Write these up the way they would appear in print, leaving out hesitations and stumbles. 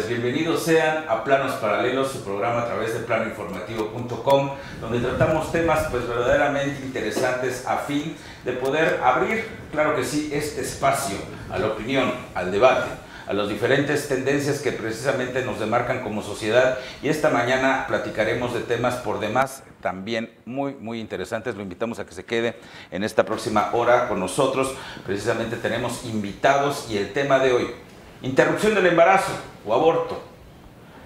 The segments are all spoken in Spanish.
Bienvenidos sean a Planos Paralelos, su programa a través de planoinformativo.com, donde tratamos temas pues verdaderamente interesantes a fin de poder abrir, claro que sí, este espacio a la opinión, al debate, a las diferentes tendencias que precisamente nos demarcan como sociedad. Y esta mañana platicaremos de temas por demás también muy interesantes. Lo invitamos a que se quede en esta próxima hora con nosotros. Precisamente tenemos invitados y el tema de hoy: interrupción del embarazo o aborto,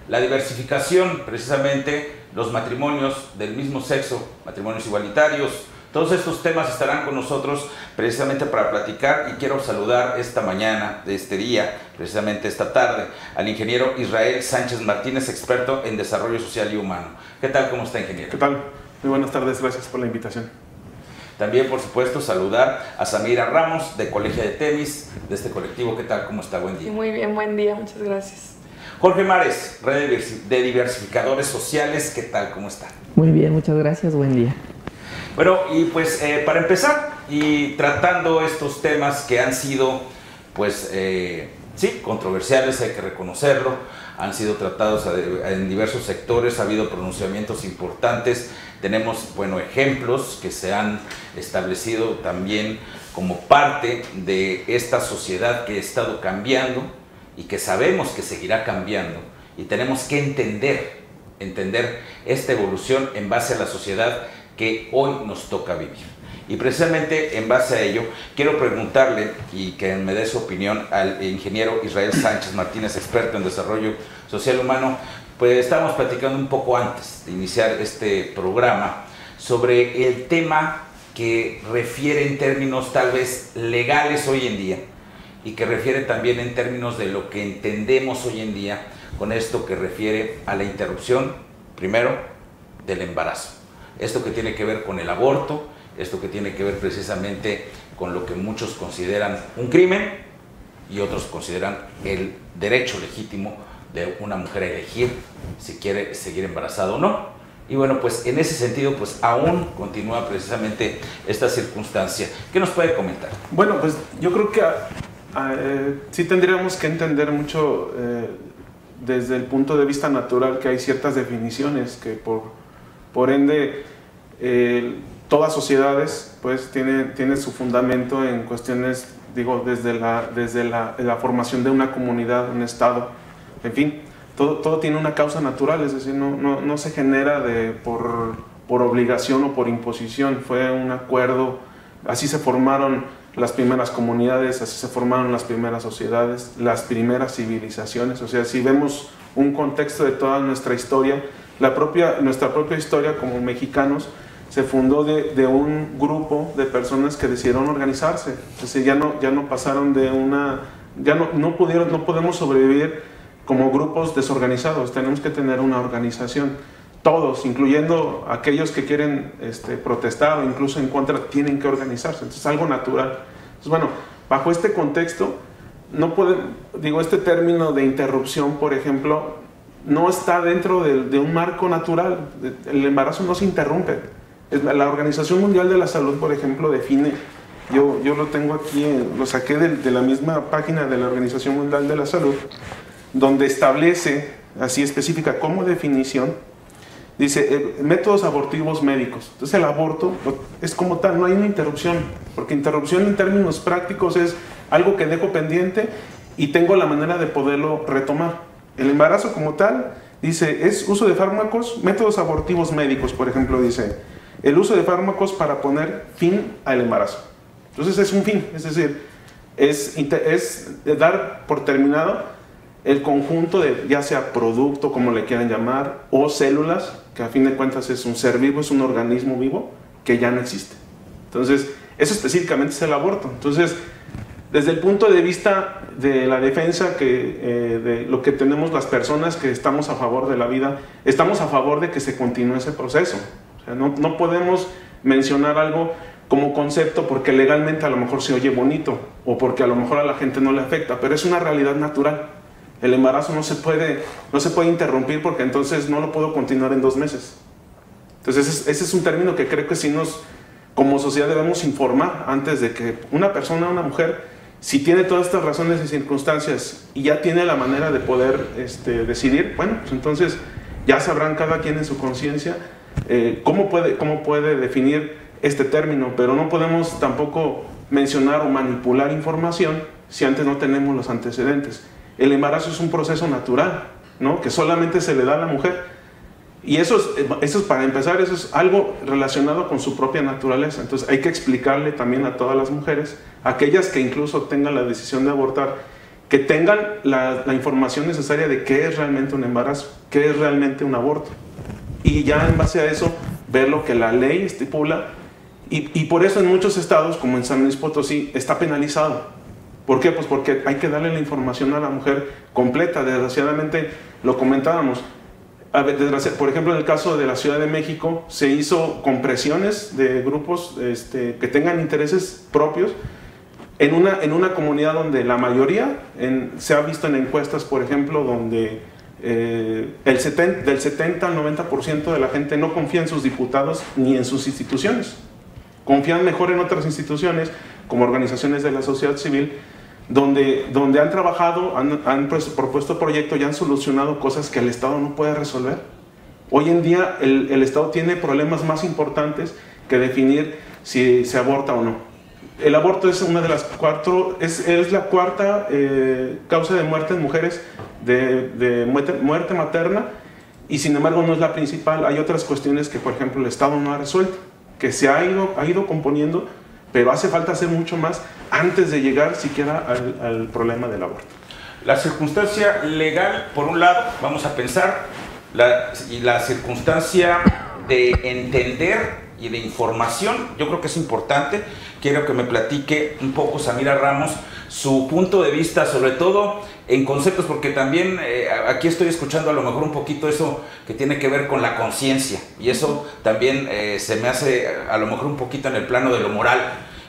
la diversificación, precisamente los matrimonios del mismo sexo, matrimonios igualitarios. Todos estos temas estarán con nosotros precisamente para platicar, y quiero saludar esta mañana, de este día, precisamente esta tarde, al ingeniero Israel Sánchez Martínez, experto en desarrollo social y humano. ¿Qué tal? ¿Cómo está, ingeniero? ¿Qué tal? Muy buenas tardes, gracias por la invitación. También, por supuesto, saludar a Samira Ramos, de Colegio de Temis, de este colectivo. ¿Qué tal? ¿Cómo está? Buen día. Muy bien, buen día, muchas gracias. Jorge Mares, Red de Diversificadores Sociales. ¿Qué tal? ¿Cómo está? Muy bien, muchas gracias, buen día. Bueno, y pues para empezar, y tratando estos temas que han sido, pues, sí, controversiales, hay que reconocerlo, han sido tratados en diversos sectores, ha habido pronunciamientos importantes, tenemos, bueno, ejemplos que se han establecido también como parte de esta sociedad que ha estado cambiando y que sabemos que seguirá cambiando, y tenemos que entender esta evolución en base a la sociedad que hoy nos toca vivir. Y precisamente en base a ello, quiero preguntarle, y que me dé su opinión, al ingeniero Israel Sánchez Martínez, experto en desarrollo social humano. Pues estábamos platicando un poco antes de iniciar este programa sobre el tema que refiere en términos tal vez legales hoy en día, y que refiere también en términos de lo que entendemos hoy en día con esto que refiere a la interrupción, primero, del embarazo. Esto que tiene que ver con el aborto, esto que tiene que ver precisamente con lo que muchos consideran un crimen y otros consideran el derecho legítimo de una mujer a elegir si quiere seguir embarazada o no. Y bueno, pues en ese sentido, pues aún continúa precisamente esta circunstancia. ¿Qué nos puede comentar? Bueno, pues yo creo que sí tendríamos que entender mucho desde el punto de vista natural que hay ciertas definiciones que por ende todas sociedades pues tiene su fundamento en cuestiones, digo, desde la formación de una comunidad, un estado, en fin, todo tiene una causa natural, es decir, no se genera por obligación o por imposición, fue un acuerdo, así se formaron las primeras comunidades, así se formaron las primeras sociedades, las primeras civilizaciones. O sea, si vemos un contexto de toda nuestra historia, nuestra propia historia como mexicanos se fundó de un grupo de personas que decidieron organizarse. Es decir, ya no pasaron de no podemos sobrevivir como grupos desorganizados, tenemos que tener una organización. Todos, incluyendo aquellos que quieren protestar o incluso en contra, tienen que organizarse. Entonces es algo natural. Entonces, bueno, bajo este contexto, este término de interrupción, por ejemplo, no está dentro de un marco natural. El embarazo no se interrumpe. La Organización Mundial de la Salud, por ejemplo, define, yo lo tengo aquí, lo saqué de la misma página de la Organización Mundial de la Salud, donde establece, así específica como definición, dice, métodos abortivos médicos. Entonces el aborto es como tal, no hay una interrupción, porque interrupción en términos prácticos es algo que dejo pendiente y tengo la manera de poderlo retomar. El embarazo como tal, dice, es uso de fármacos, métodos abortivos médicos, por ejemplo, dice, el uso de fármacos para poner fin al embarazo. Entonces es un fin, es decir, es dar por terminado el conjunto de, ya sea producto, como le quieran llamar, o células, que a fin de cuentas es un ser vivo, es un organismo vivo, que ya no existe. Entonces, eso específicamente es el aborto. Entonces, desde el punto de vista de la defensa, de lo que tenemos las personas que estamos a favor de la vida, estamos a favor de que se continúe ese proceso. O sea, no podemos mencionar algo como concepto porque legalmente a lo mejor se oye bonito o porque a lo mejor a la gente no le afecta, pero es una realidad natural. El embarazo no se puede interrumpir porque entonces no lo puedo continuar en 2 meses. Entonces ese es un término que creo que sí como sociedad debemos informar antes de que una persona, una mujer, si tiene todas estas razones y circunstancias y ya tiene la manera de poder decidir, bueno, pues entonces ya sabrán cada quien en su conciencia cómo puede definir este término, pero no podemos tampoco mencionar o manipular información si antes no tenemos los antecedentes. El embarazo es un proceso natural, ¿no? Que solamente se le da a la mujer. Y eso es para empezar, eso es algo relacionado con su propia naturaleza. Entonces hay que explicarle también a todas las mujeres, aquellas que incluso tengan la decisión de abortar, que tengan la información necesaria de qué es realmente un embarazo, qué es realmente un aborto. Y ya en base a eso, ver lo que la ley estipula. Y por eso en muchos estados, como en San Luis Potosí, está penalizado. ¿Por qué? Pues porque hay que darle la información a la mujer completa. Desgraciadamente, lo comentábamos, por ejemplo, en el caso de la Ciudad de México, se hizo con presiones de grupos que tengan intereses propios en una comunidad donde la mayoría, se ha visto en encuestas, por ejemplo, donde del 70 al 90% de la gente no confía en sus diputados ni en sus instituciones. Confían mejor en otras instituciones, como organizaciones de la sociedad civil, donde han trabajado, han propuesto proyectos y han solucionado cosas que el Estado no puede resolver. Hoy en día el Estado tiene problemas más importantes que definir si se aborta o no. El aborto es una de las es la cuarta causa de muerte en mujeres de muerte materna, y sin embargo no es la principal. Hay otras cuestiones que, por ejemplo, el Estado no ha resuelto, que se ha ido componiendo, pero hace falta hacer mucho más antes de llegar siquiera al problema del aborto. La circunstancia legal, por un lado, vamos a pensar, y la circunstancia de entender y de información, yo creo que es importante. Quiero que me platique un poco Samira Ramos su punto de vista, sobre todo en conceptos, porque también aquí estoy escuchando a lo mejor un poquito eso que tiene que ver con la conciencia, y eso también se me hace a lo mejor un poquito en el plano de lo moral,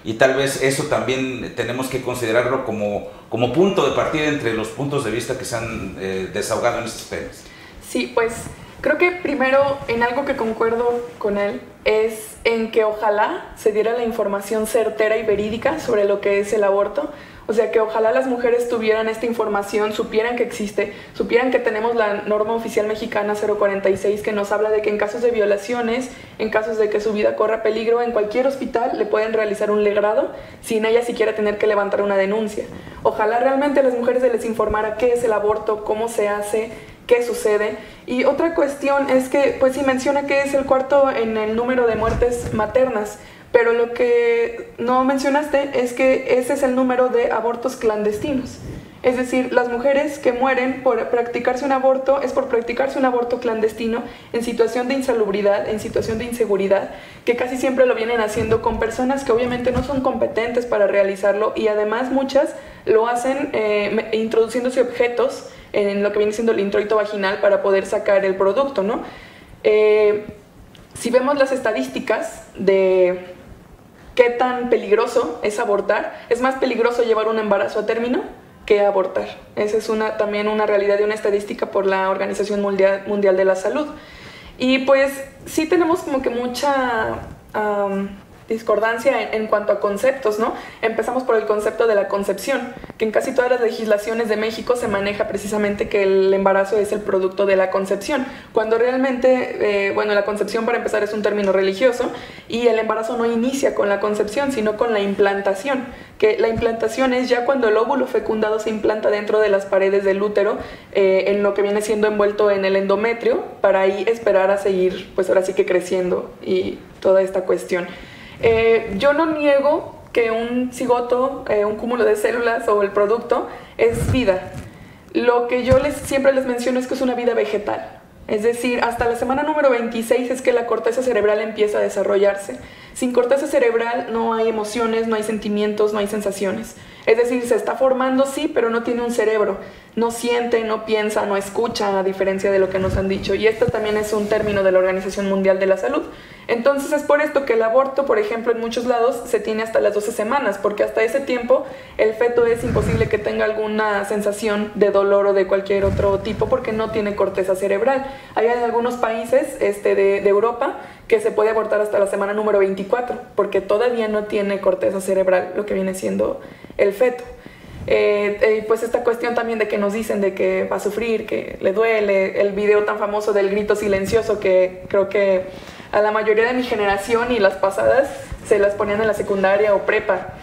y tal vez eso también tenemos que considerarlo como punto de partida entre los puntos de vista que se han desahogado en estos temas. Sí, pues creo que primero en algo que concuerdo con él es en que ojalá se diera la información certera y verídica sobre lo que es el aborto. O sea, que ojalá las mujeres tuvieran esta información, supieran que existe, supieran que tenemos la norma oficial mexicana 046 que nos habla de que en casos de violaciones, en casos de que su vida corra peligro, en cualquier hospital le pueden realizar un legrado sin ella siquiera tener que levantar una denuncia. Ojalá realmente a las mujeres se les informara qué es el aborto, cómo se hace, qué sucede. Y otra cuestión es que, pues sí menciona que es el cuarto en el número de muertes maternas, pero lo que no mencionaste es que ese es el número de abortos clandestinos. Es decir, las mujeres que mueren por practicarse un aborto es por practicarse un aborto clandestino en situación de insalubridad, en situación de inseguridad, que casi siempre lo vienen haciendo con personas que obviamente no son competentes para realizarlo, y además muchas lo hacen introduciéndose objetos en lo que viene siendo el introito vaginal para poder sacar el producto, ¿no? Si vemos las estadísticas de qué tan peligroso es abortar, es más peligroso llevar un embarazo a término que abortar. Esa es también una realidad de una estadística por la Organización Mundial de la Salud. Y pues sí tenemos como que mucha discordancia en cuanto a conceptos, ¿no? Empezamos por el concepto de la concepción, que en casi todas las legislaciones de México se maneja precisamente que el embarazo es el producto de la concepción, cuando realmente, bueno, la concepción para empezar es un término religioso, y el embarazo no inicia con la concepción, sino con la implantación, que la implantación es ya cuando el óvulo fecundado se implanta dentro de las paredes del útero, en lo que viene siendo envuelto en el endometrio, para ahí esperar a seguir, pues ahora sí que creciendo y toda esta cuestión. Yo no niego que un cigoto, un cúmulo de células o el producto es vida. Lo que yo siempre les menciono es que es una vida vegetal. Es decir, hasta la semana número 26 es que la corteza cerebral empieza a desarrollarse. Sin corteza cerebral no hay emociones, no hay sentimientos, no hay sensaciones. Es decir, se está formando, sí, pero no tiene un cerebro. No siente, no piensa, no escucha, a diferencia de lo que nos han dicho. Y esto también es un término de la Organización Mundial de la Salud. Entonces es por esto que el aborto, por ejemplo, en muchos lados se tiene hasta las 12 semanas, porque hasta ese tiempo el feto es imposible que tenga alguna sensación de dolor o de cualquier otro tipo, porque no tiene corteza cerebral. Hay algunos países de Europa que se puede abortar hasta la semana número 24, porque todavía no tiene corteza cerebral, lo que viene siendo el feto. Pues esta cuestión también de que nos dicen de que va a sufrir, que le duele, el video tan famoso del grito silencioso que creo que a la mayoría de mi generación y las pasadas se las ponían en la secundaria o prepa.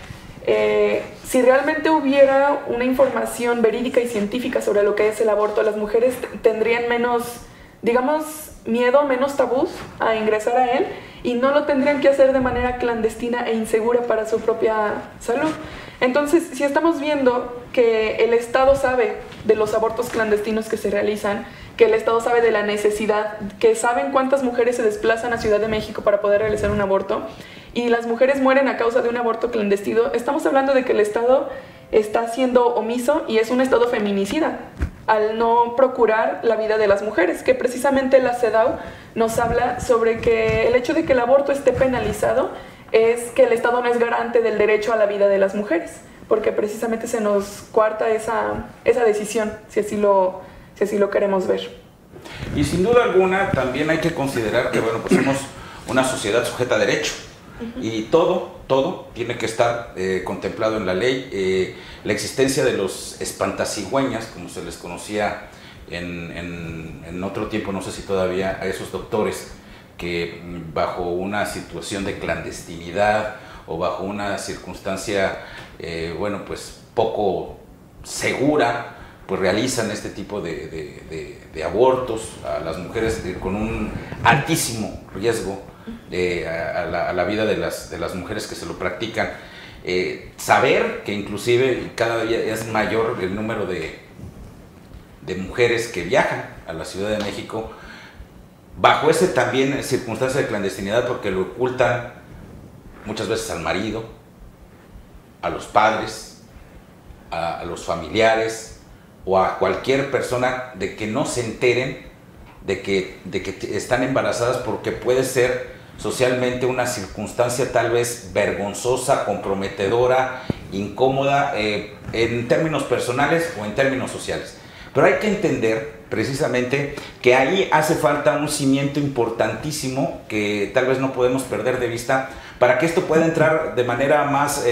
Si realmente hubiera una información verídica y científica sobre lo que es el aborto, las mujeres tendrían menos, digamos, miedo, menos tabús a ingresar a él, y no lo tendrían que hacer de manera clandestina e insegura para su propia salud. Entonces, si estamos viendo que el Estado sabe de los abortos clandestinos que se realizan, que el Estado sabe de la necesidad, que saben cuántas mujeres se desplazan a Ciudad de México para poder realizar un aborto, y las mujeres mueren a causa de un aborto clandestino, estamos hablando de que el Estado está siendo omiso y es un Estado feminicida al no procurar la vida de las mujeres, que precisamente la CEDAW nos habla sobre que el hecho de que el aborto esté penalizado es que el Estado no es garante del derecho a la vida de las mujeres, porque precisamente se nos coarta esa decisión, si así lo queremos ver. Y sin duda alguna también hay que considerar que, bueno, pues somos una sociedad sujeta a derecho. Y todo tiene que estar contemplado en la ley. La existencia de los espantacigüeñas, como se les conocía en otro tiempo, no sé si todavía, a esos doctores que bajo una situación de clandestinidad o bajo una circunstancia, bueno, pues poco segura, pues realizan este tipo de abortos a las mujeres con un altísimo riesgo a la vida de las mujeres que se lo practican. Saber que inclusive cada día es mayor el número de mujeres que viajan a la Ciudad de México bajo ese también circunstancia de clandestinidad, porque lo ocultan muchas veces al marido, a los padres, a los familiares o a cualquier persona, de que no se enteren de que están embarazadas, porque puede ser socialmente una circunstancia tal vez vergonzosa, comprometedora, incómoda, en términos personales o en términos sociales. Pero hay que entender precisamente que ahí hace falta un cimiento importantísimo que tal vez no podemos perder de vista para que esto pueda entrar de manera más,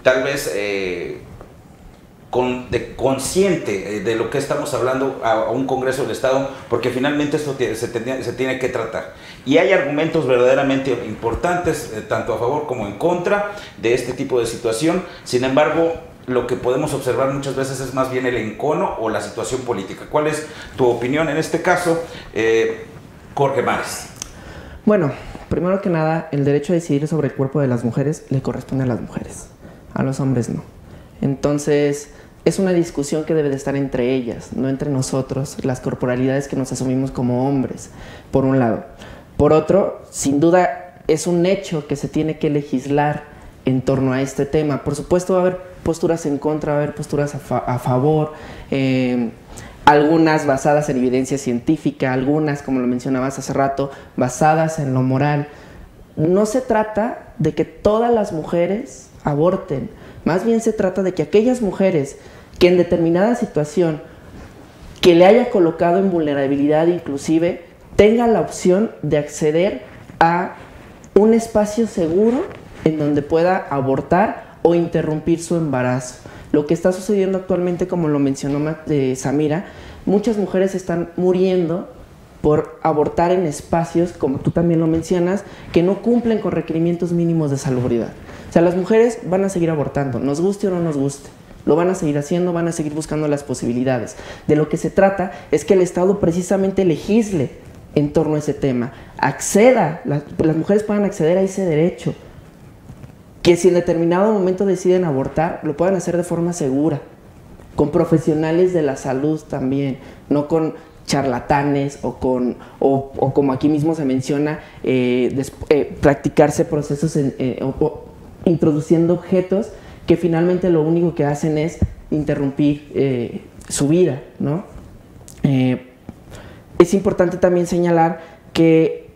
tal vez, consciente de lo que estamos hablando a un Congreso del Estado, porque finalmente esto se tiene que tratar. Y hay argumentos verdaderamente importantes, tanto a favor como en contra de este tipo de situación. Sin embargo, lo que podemos observar muchas veces es más bien el encono o la situación política. ¿Cuál es tu opinión en este caso, Jorge Mares? Bueno, primero que nada, el derecho a decidir sobre el cuerpo de las mujeres le corresponde a las mujeres, a los hombres no. Entonces, es una discusión que debe de estar entre ellas, no entre nosotros, las corporalidades que nos asumimos como hombres, por un lado. Por otro, sin duda, es un hecho que se tiene que legislar en torno a este tema. Por supuesto, va a haber posturas en contra, va a haber posturas a favor, algunas basadas en evidencia científica, algunas, como lo mencionabas hace rato, basadas en lo moral. No se trata de que todas las mujeres aborten, más bien se trata de que aquellas mujeres que en determinada situación que le haya colocado en vulnerabilidad inclusive, tengan la opción de acceder a un espacio seguro en donde pueda abortar o interrumpir su embarazo. Lo que está sucediendo actualmente, como lo mencionó Samira, muchas mujeres están muriendo por abortar en espacios, como tú también lo mencionas, que no cumplen con requerimientos mínimos de salubridad. O sea, las mujeres van a seguir abortando, nos guste o no nos guste. Lo van a seguir haciendo, van a seguir buscando las posibilidades. De lo que se trata es que el Estado precisamente legisle en torno a ese tema, acceda, las mujeres puedan acceder a ese derecho, que si en determinado momento deciden abortar, lo puedan hacer de forma segura, con profesionales de la salud también, no con charlatanes o como aquí mismo se menciona, practicarse procesos introduciendo objetos que finalmente lo único que hacen es interrumpir su vida, ¿no? Es importante también señalar que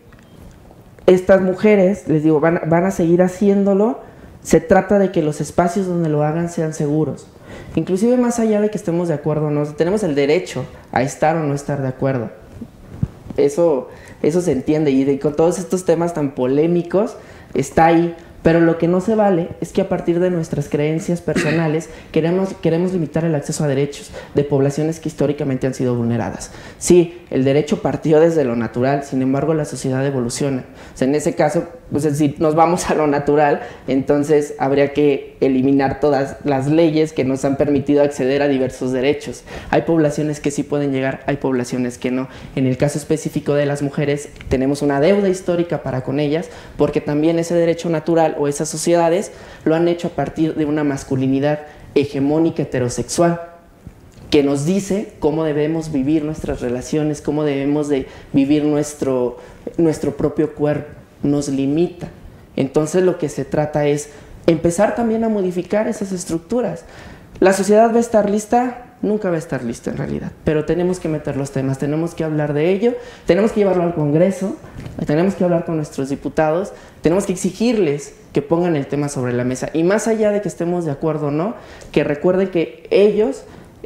estas mujeres, les digo, van a seguir haciéndolo. Se trata de que los espacios donde lo hagan sean seguros. Inclusive más allá de que estemos de acuerdo o no, tenemos el derecho a estar o no estar de acuerdo. Eso se entiende, y con todos estos temas tan polémicos está ahí. Pero lo que no se vale es que a partir de nuestras creencias personales queremos limitar el acceso a derechos de poblaciones que históricamente han sido vulneradas. Sí, el derecho partió desde lo natural, sin embargo la sociedad evoluciona. O sea, en ese caso, pues, si nos vamos a lo natural, entonces habría que eliminar todas las leyes que nos han permitido acceder a diversos derechos. Hay poblaciones que sí pueden llegar, hay poblaciones que no. En el caso específico de las mujeres, tenemos una deuda histórica para con ellas, porque también ese derecho natural o esas sociedades lo han hecho a partir de una masculinidad hegemónica heterosexual que nos dice cómo debemos vivir nuestras relaciones, cómo debemos de vivir nuestro propio cuerpo, nos limita. Entonces lo que se trata es empezar también a modificar esas estructuras. ¿La sociedad va a estar lista? Nunca va a estar lista en realidad, pero tenemos que meter los temas, tenemos que hablar de ello, tenemos que llevarlo al Congreso, tenemos que hablar con nuestros diputados, tenemos que exigirles que pongan el tema sobre la mesa, y más allá de que estemos de acuerdo o no, que recuerden que ellos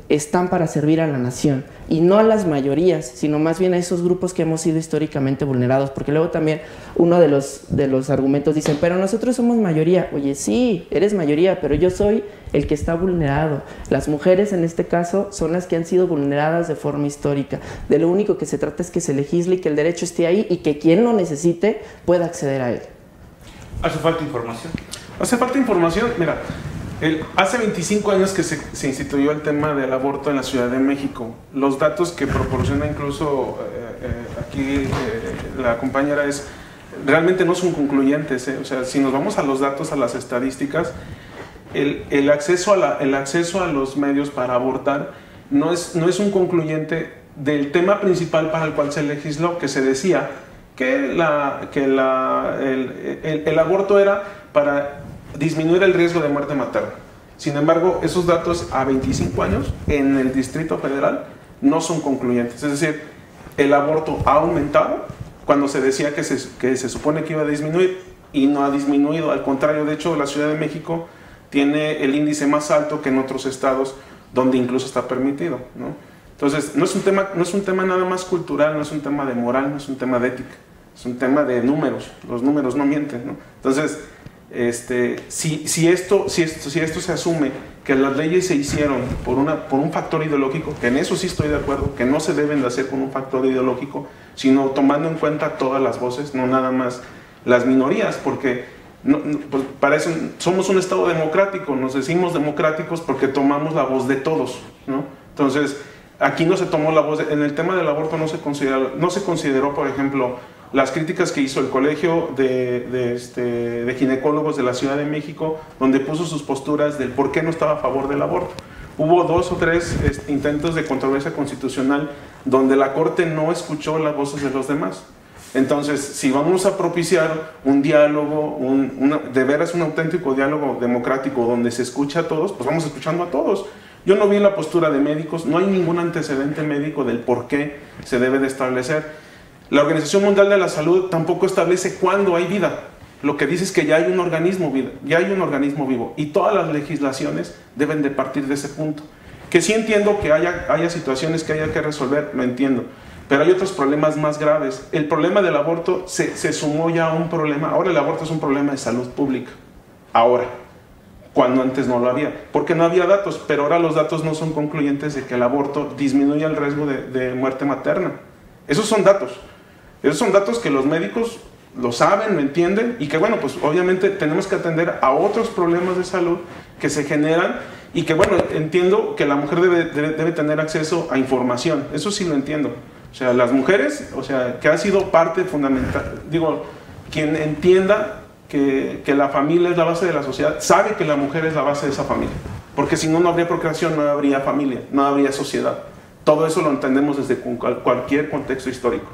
están para servir a la nación, y no a las mayorías, sino más bien a esos grupos que hemos sido históricamente vulnerados, porque luego también uno de los argumentos dicen, pero nosotros somos mayoría. Oye, sí, eres mayoría, pero yo soy el que está vulnerado. Las mujeres en este caso son las que han sido vulneradas de forma histórica. De lo único que se trata es que se legisle y que el derecho esté ahí y que quien lo necesite pueda acceder a él. ¿Hace falta información? Hace falta información, mira. Hace 25 años que se instituyó el tema del aborto en la Ciudad de México. Los datos que proporciona incluso aquí la compañera realmente no son concluyentes. O sea, si nos vamos a los datos, a las estadísticas, el acceso a los medios para abortar no es un concluyente del tema principal para el cual se legisló, que se decía que el aborto era para disminuir el riesgo de muerte materna. Sin embargo, esos datos a 25 años en el Distrito Federal no son concluyentes. Es decir, el aborto ha aumentado cuando se decía que se supone que iba a disminuir, y no ha disminuido. Al contrario, de hecho, la Ciudad de México tiene el índice más alto que en otros estados donde incluso está permitido, ¿no? Entonces, no es un tema nada más cultural, no es un tema de moral, no es un tema de ética, es un tema de números. Los números no mienten, ¿no? Entonces, si esto se asume que las leyes se hicieron por un factor ideológico, que en eso sí estoy de acuerdo, que no se deben de hacer con un factor ideológico, sino tomando en cuenta todas las voces, no nada más las minorías, porque pues somos un Estado democrático, nos decimos democráticos porque tomamos la voz de todos, ¿no? Entonces, aquí no se tomó la voz, en el tema del aborto no se consideró, por ejemplo, las críticas que hizo el Colegio de Ginecólogos de la Ciudad de México, donde puso sus posturas del por qué no estaba a favor del aborto. Hubo 2 o 3 intentos de controversia constitucional donde la Corte no escuchó las voces de los demás. Entonces, si vamos a propiciar un diálogo, de veras un auténtico diálogo democrático donde se escucha a todos, pues vamos escuchando a todos. Yo no vi la postura de médicos, no hay ningún antecedente médico del por qué se debe de establecer. La Organización Mundial de la Salud tampoco establece cuándo hay vida. Lo que dice es que ya hay un organismo vivo, y todas las legislaciones deben de partir de ese punto. Que sí entiendo que haya situaciones que haya que resolver, lo entiendo, pero hay otros problemas más graves. El problema del aborto se sumó ya a un problema. Ahora el aborto es un problema de salud pública. Ahora, cuando antes no lo había, porque no había datos, pero ahora los datos no son concluyentes de que el aborto disminuye el riesgo de muerte materna. Esos son datos que los médicos lo saben, lo entienden, y que bueno, pues obviamente tenemos que atender a otros problemas de salud que se generan, y que bueno, entiendo que la mujer debe tener acceso a información, eso sí lo entiendo. O sea, las mujeres, o sea, que ha sido parte fundamental, digo, quien entienda que la familia es la base de la sociedad, sabe que la mujer es la base de esa familia, porque si no, no habría procreación, no habría familia, no habría sociedad. Todo eso lo entendemos desde cualquier contexto histórico.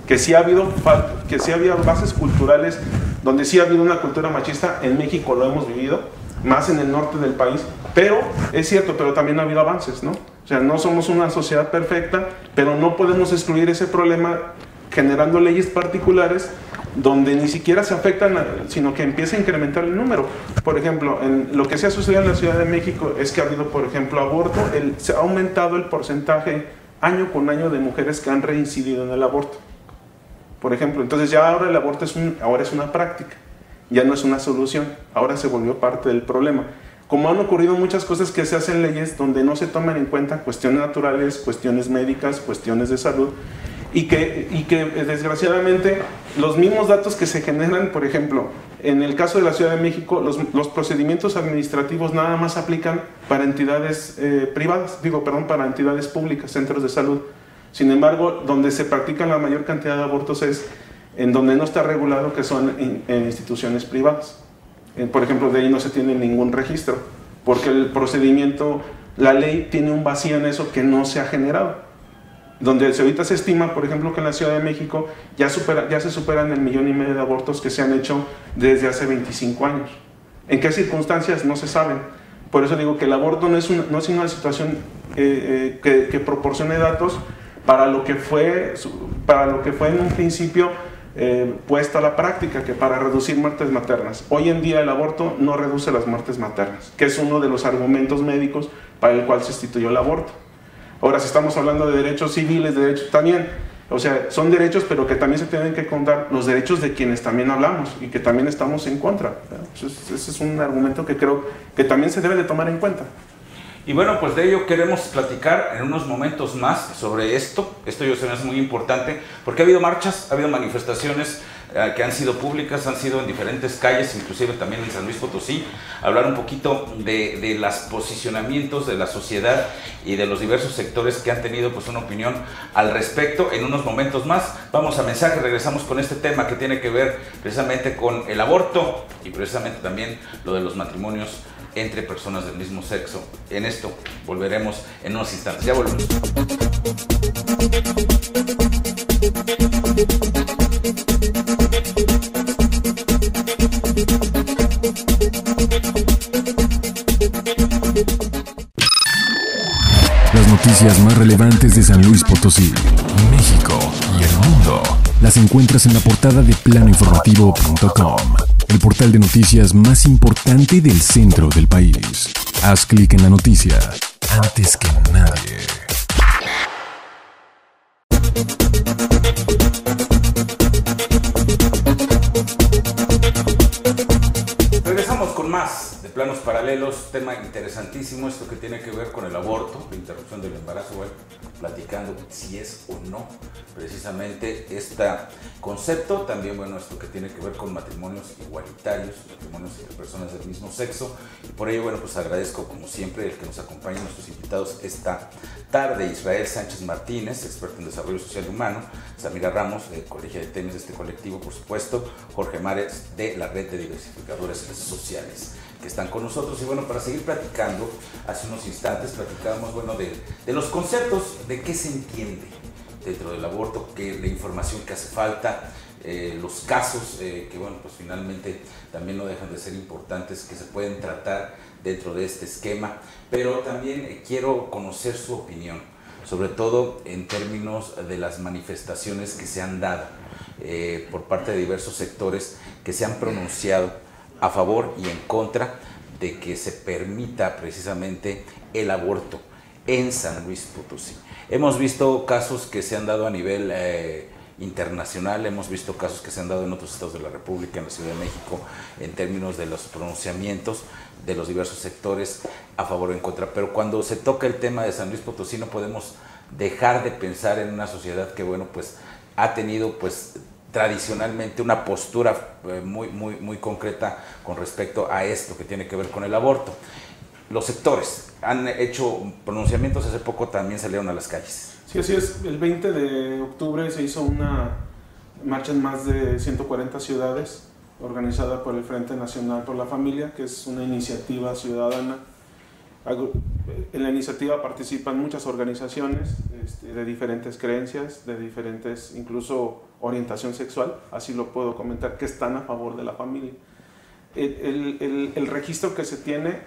Que sí había bases culturales donde sí ha habido una cultura machista, en México lo hemos vivido, más en el norte del país, pero es cierto, pero también ha habido avances, ¿no? O sea, no somos una sociedad perfecta, pero no podemos excluir ese problema generando leyes particulares donde ni siquiera se afectan, sino que empieza a incrementar el número. Por ejemplo, en lo que se ha sucedido en la Ciudad de México es que ha habido, por ejemplo, aborto, se ha aumentado el porcentaje año con año de mujeres que han reincidido en el aborto. Por ejemplo, entonces ya ahora el aborto ahora es una práctica, ya no es una solución, ahora se volvió parte del problema. Como han ocurrido muchas cosas que se hacen leyes donde no se toman en cuenta cuestiones naturales, cuestiones médicas, cuestiones de salud, y que desgraciadamente los mismos datos que se generan, por ejemplo, en el caso de la Ciudad de México, los procedimientos administrativos nada más aplican para entidades privadas, para entidades públicas, centros de salud. Sin embargo, donde se practican la mayor cantidad de abortos es en donde no está regulado, que son en instituciones privadas. Por ejemplo, de ahí no se tiene ningún registro, porque el procedimiento, la ley tiene un vacío en eso que no se ha generado. Donde ahorita se estima, por ejemplo, que en la Ciudad de México ya se superan el 1,5 millones de abortos que se han hecho desde hace 25 años. ¿En qué circunstancias? No se saben. Por eso digo que el aborto no es una situación que proporcione datos para lo que fue en un principio puesta a la práctica, que para reducir muertes maternas. Hoy en día el aborto no reduce las muertes maternas, que es uno de los argumentos médicos para el cual se instituyó el aborto. Ahora, si estamos hablando de derechos civiles, de derechos también, o sea, son derechos, pero que también se tienen que contar los derechos de quienes también hablamos y que también estamos en contra. Ese es un argumento que creo que también se debe de tomar en cuenta. Y bueno, pues de ello queremos platicar en unos momentos más sobre esto. Esto yo sé que es muy importante porque ha habido marchas, ha habido manifestaciones que han sido públicas, han sido en diferentes calles, inclusive también en San Luis Potosí. Hablar un poquito de los posicionamientos de la sociedad y de los diversos sectores que han tenido pues una opinión al respecto. En unos momentos más vamos a mensaje, regresamos con este tema que tiene que ver precisamente con el aborto y precisamente también lo de los matrimonios entre personas del mismo sexo. En esto volveremos en unos instantes. Ya volvemos. Las noticias más relevantes de San Luis Potosí, México y el mundo las encuentras en la portada de planoinformativo.com, el portal de noticias más importante del centro del país. Haz clic en la noticia antes que nadie. Regresamos con más de Planos Paralelos, tema interesantísimo, esto que tiene que ver con el aborto, la interrupción del embarazo, bueno, platicando si es o no precisamente este concepto, también bueno, esto que tiene que ver con matrimonios igualitarios, matrimonios entre personas del mismo sexo, y por ello, bueno, pues agradezco como siempre el que nos acompañen nuestros invitados esta tarde: Israel Sánchez Martínez, experto en desarrollo social humano; Samira Ramos, de Colegio de Tenis de este colectivo, por supuesto; Jorge Mares, de la Red de Diversificadores Sociales, que están con nosotros. Y bueno, para seguir platicando, hace unos instantes platicábamos, bueno, de los conceptos, de qué se entiende dentro del aborto, que la información que hace falta, los casos que, bueno, pues finalmente también no dejan de ser importantes, que se pueden tratar dentro de este esquema, pero también quiero conocer su opinión, sobre todo en términos de las manifestaciones que se han dado por parte de diversos sectores que se han pronunciado a favor y en contra de que se permita precisamente el aborto en San Luis Potosí. Hemos visto casos que se han dado a nivel internacional, hemos visto casos que se han dado en otros estados de la República, en la Ciudad de México, en términos de los pronunciamientos de los diversos sectores a favor o en contra. Pero cuando se toca el tema de San Luis Potosí, no podemos dejar de pensar en una sociedad que, bueno, pues ha tenido pues tradicionalmente una postura muy concreta con respecto a esto que tiene que ver con el aborto. Los sectores han hecho pronunciamientos, hace poco también salieron a las calles. Sí, así es. El 20 de octubre se hizo una marcha en más de 140 ciudades, organizada por el Frente Nacional por la Familia, que es una iniciativa ciudadana. En la iniciativa participan muchas organizaciones de diferentes creencias, de diferentes, incluso orientación sexual, así lo puedo comentar, que están a favor de la familia. el registro que se tiene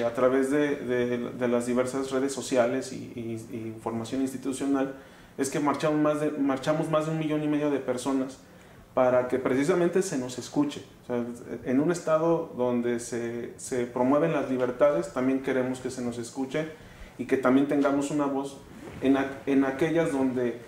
a través de las diversas redes sociales y información institucional es que marchamos más de 1,5 millones de personas para que precisamente se nos escuche. O sea, en un estado donde se promueven las libertades, también queremos que se nos escuche y que también tengamos una voz en aquellas donde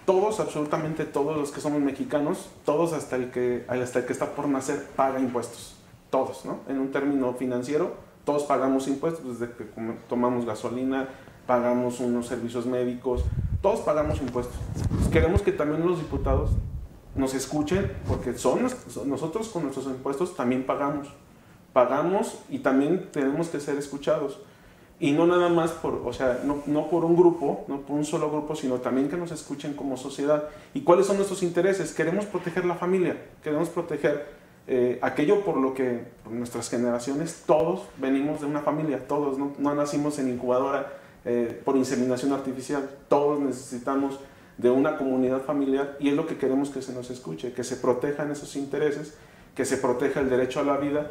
todos, absolutamente todos los que somos mexicanos, todos hasta el que está por nacer, paga impuestos. Todos, ¿no? En un término financiero, todos pagamos impuestos, desde que tomamos gasolina, pagamos unos servicios médicos, todos pagamos impuestos. Queremos que también los diputados nos escuchen, porque nosotros con nuestros impuestos también pagamos y también tenemos que ser escuchados. Y no nada más no por un grupo, no por un solo grupo, sino también que nos escuchen como sociedad. ¿Y cuáles son nuestros intereses? Queremos proteger la familia, queremos proteger aquello por lo que por nuestras generaciones, todos venimos de una familia, todos, no nacimos en incubadora por inseminación artificial, todos necesitamos de una comunidad familiar y es lo que queremos que se nos escuche, que se protejan esos intereses, que se proteja el derecho a la vida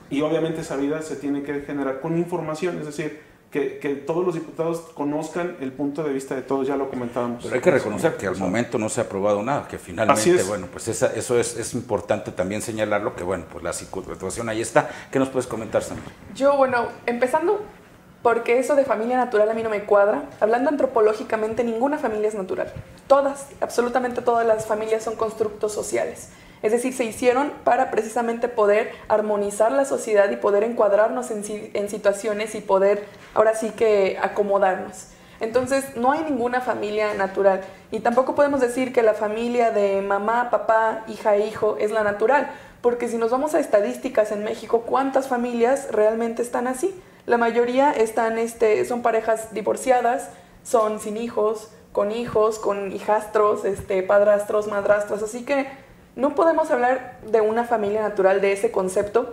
y obviamente esa vida se tiene que generar con información, es decir, que todos los diputados conozcan el punto de vista de todos, ya lo comentábamos. Pero hay que reconocer que al momento no se ha aprobado nada, que finalmente, bueno, pues eso es importante también señalarlo, que bueno, pues la situación ahí está. ¿Qué nos puedes comentar, Sandra? Yo, bueno, empezando, porque eso de familia natural a mí no me cuadra. Hablando antropológicamente, ninguna familia es natural. Todas, absolutamente todas las familias son constructos sociales. Es decir, se hicieron para precisamente poder armonizar la sociedad y poder encuadrarnos en situaciones y poder, ahora sí que, acomodarnos. Entonces, no hay ninguna familia natural. Y tampoco podemos decir que la familia de mamá, papá, hija e hijo es la natural. Porque si nos vamos a estadísticas en México, ¿cuántas familias realmente están así? La mayoría son parejas divorciadas, son sin hijos, con hijastros, padrastros, madrastras. Así que no podemos hablar de una familia natural, de ese concepto,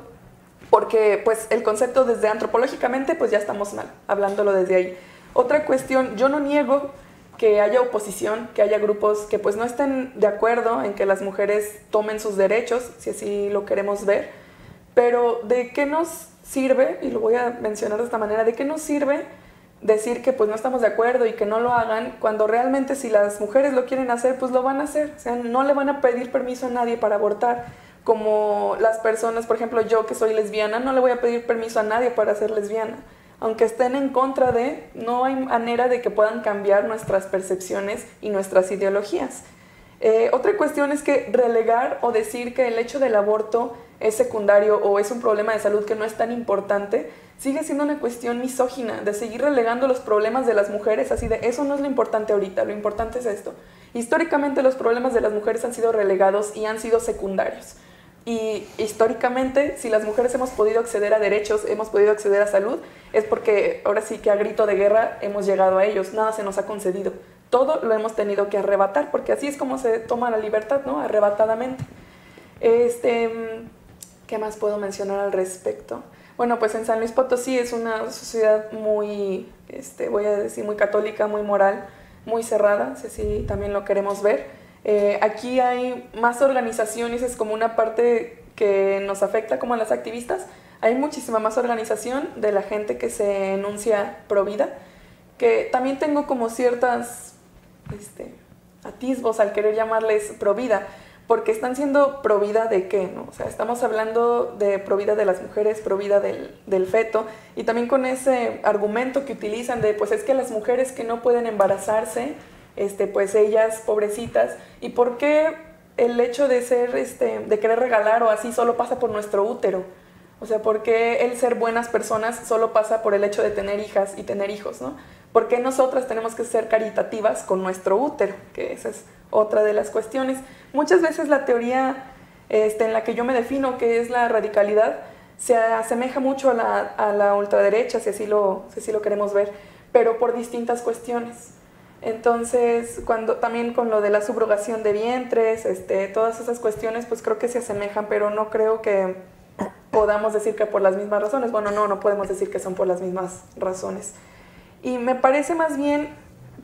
porque pues el concepto desde antropológicamente pues ya estamos mal, hablándolo desde ahí. Otra cuestión, yo no niego que haya oposición, que haya grupos que pues no estén de acuerdo en que las mujeres tomen sus derechos, si así lo queremos ver, pero ¿de qué nos sirve? Y lo voy a mencionar de esta manera, ¿de qué nos sirve decir que pues no estamos de acuerdo y que no lo hagan, cuando realmente si las mujeres lo quieren hacer, pues lo van a hacer? O sea, no le van a pedir permiso a nadie para abortar, como las personas, por ejemplo, yo que soy lesbiana, no le voy a pedir permiso a nadie para ser lesbiana. Aunque estén en contra de, no hay manera de que puedan cambiar nuestras percepciones y nuestras ideologías. Otra cuestión es que relegar o decir que el hecho del aborto es secundario o es un problema de salud que no es tan importante, sigue siendo una cuestión misógina, de seguir relegando los problemas de las mujeres, así de eso no es lo importante ahorita, lo importante es esto. Históricamente los problemas de las mujeres han sido relegados y han sido secundarios. Y históricamente, si las mujeres hemos podido acceder a derechos, hemos podido acceder a salud, es porque ahora sí que a grito de guerra hemos llegado a ellos, nada se nos ha concedido. Todo lo hemos tenido que arrebatar, porque así es como se toma la libertad, ¿no? Arrebatadamente. ¿Qué más puedo mencionar al respecto? Bueno, pues en San Luis Potosí es una sociedad muy, voy a decir, muy católica, muy moral, muy cerrada, si así también lo queremos ver. Aquí hay más organizaciones, es como una parte que nos afecta como a las activistas. Hay muchísima más organización de la gente que se enuncia pro vida, que también tengo como ciertas atisbos al querer llamarles pro vida, porque están siendo pro vida de qué, ¿no? O sea, estamos hablando de pro vida de las mujeres, pro vida del feto, y también con ese argumento que utilizan de, pues es que las mujeres que no pueden embarazarse, pues ellas, pobrecitas, ¿y por qué el hecho de ser, de querer regalar o así solo pasa por nuestro útero? O sea, ¿por qué el ser buenas personas solo pasa por el hecho de tener hijas y tener hijos, ¿no? ¿Por qué nosotras tenemos que ser caritativas con nuestro útero? Que esa es otra de las cuestiones. Muchas veces la teoría en la que yo me defino, que es la radicalidad, se asemeja mucho a la ultraderecha, si así lo queremos ver, pero por distintas cuestiones. Entonces, también con lo de la subrogación de vientres, todas esas cuestiones, pues creo que se asemejan, pero no creo que podamos decir que por las mismas razones. Bueno, no podemos decir que son por las mismas razones. Y me parece más bien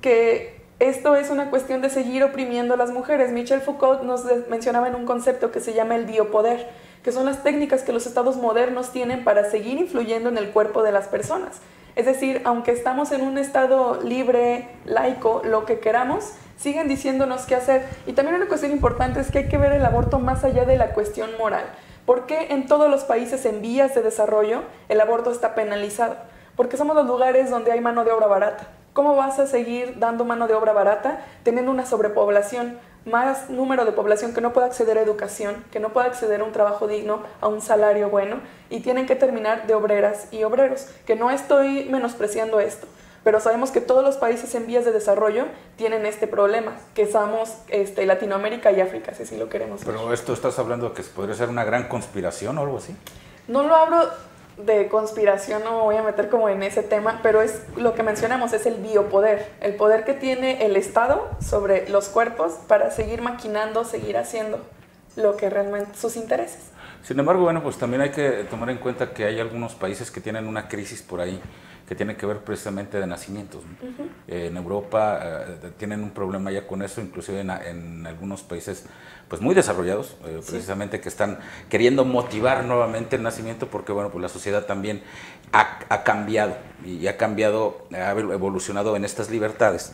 que esto es una cuestión de seguir oprimiendo a las mujeres. Michel Foucault nos mencionaba en un concepto que se llama el biopoder, que son las técnicas que los estados modernos tienen para seguir influyendo en el cuerpo de las personas. Es decir, aunque estamos en un estado libre, laico, lo que queramos, siguen diciéndonos qué hacer. Y también una cuestión importante es que hay que ver el aborto más allá de la cuestión moral. ¿Por qué en todos los países en vías de desarrollo el aborto está penalizado? Porque somos los lugares donde hay mano de obra barata. ¿Cómo vas a seguir dando mano de obra barata teniendo una sobrepoblación? Más número de población que no puede acceder a educación, que no puede acceder a un trabajo digno, a un salario bueno, y tienen que terminar de obreras y obreros. Que no estoy menospreciando esto, pero sabemos que todos los países en vías de desarrollo tienen este problema, que somos Latinoamérica y África, si así lo queremos ver. Pero esto estás hablando de que podría ser una gran conspiración o algo así. No lo hablo de conspiración, no me voy a meter como en ese tema, pero es lo que mencionamos, es el biopoder, el poder que tiene el Estado sobre los cuerpos para seguir maquinando, seguir haciendo lo que realmente sus intereses. Sin embargo, bueno, pues también hay que tomar en cuenta que hay algunos países que tienen una crisis por ahí que tiene que ver precisamente de nacimientos, ¿no? En Europa tienen un problema ya con eso, inclusive en algunos países pues muy desarrollados, precisamente que están queriendo motivar nuevamente el nacimiento porque bueno, pues la sociedad también ha cambiado y ha evolucionado en estas libertades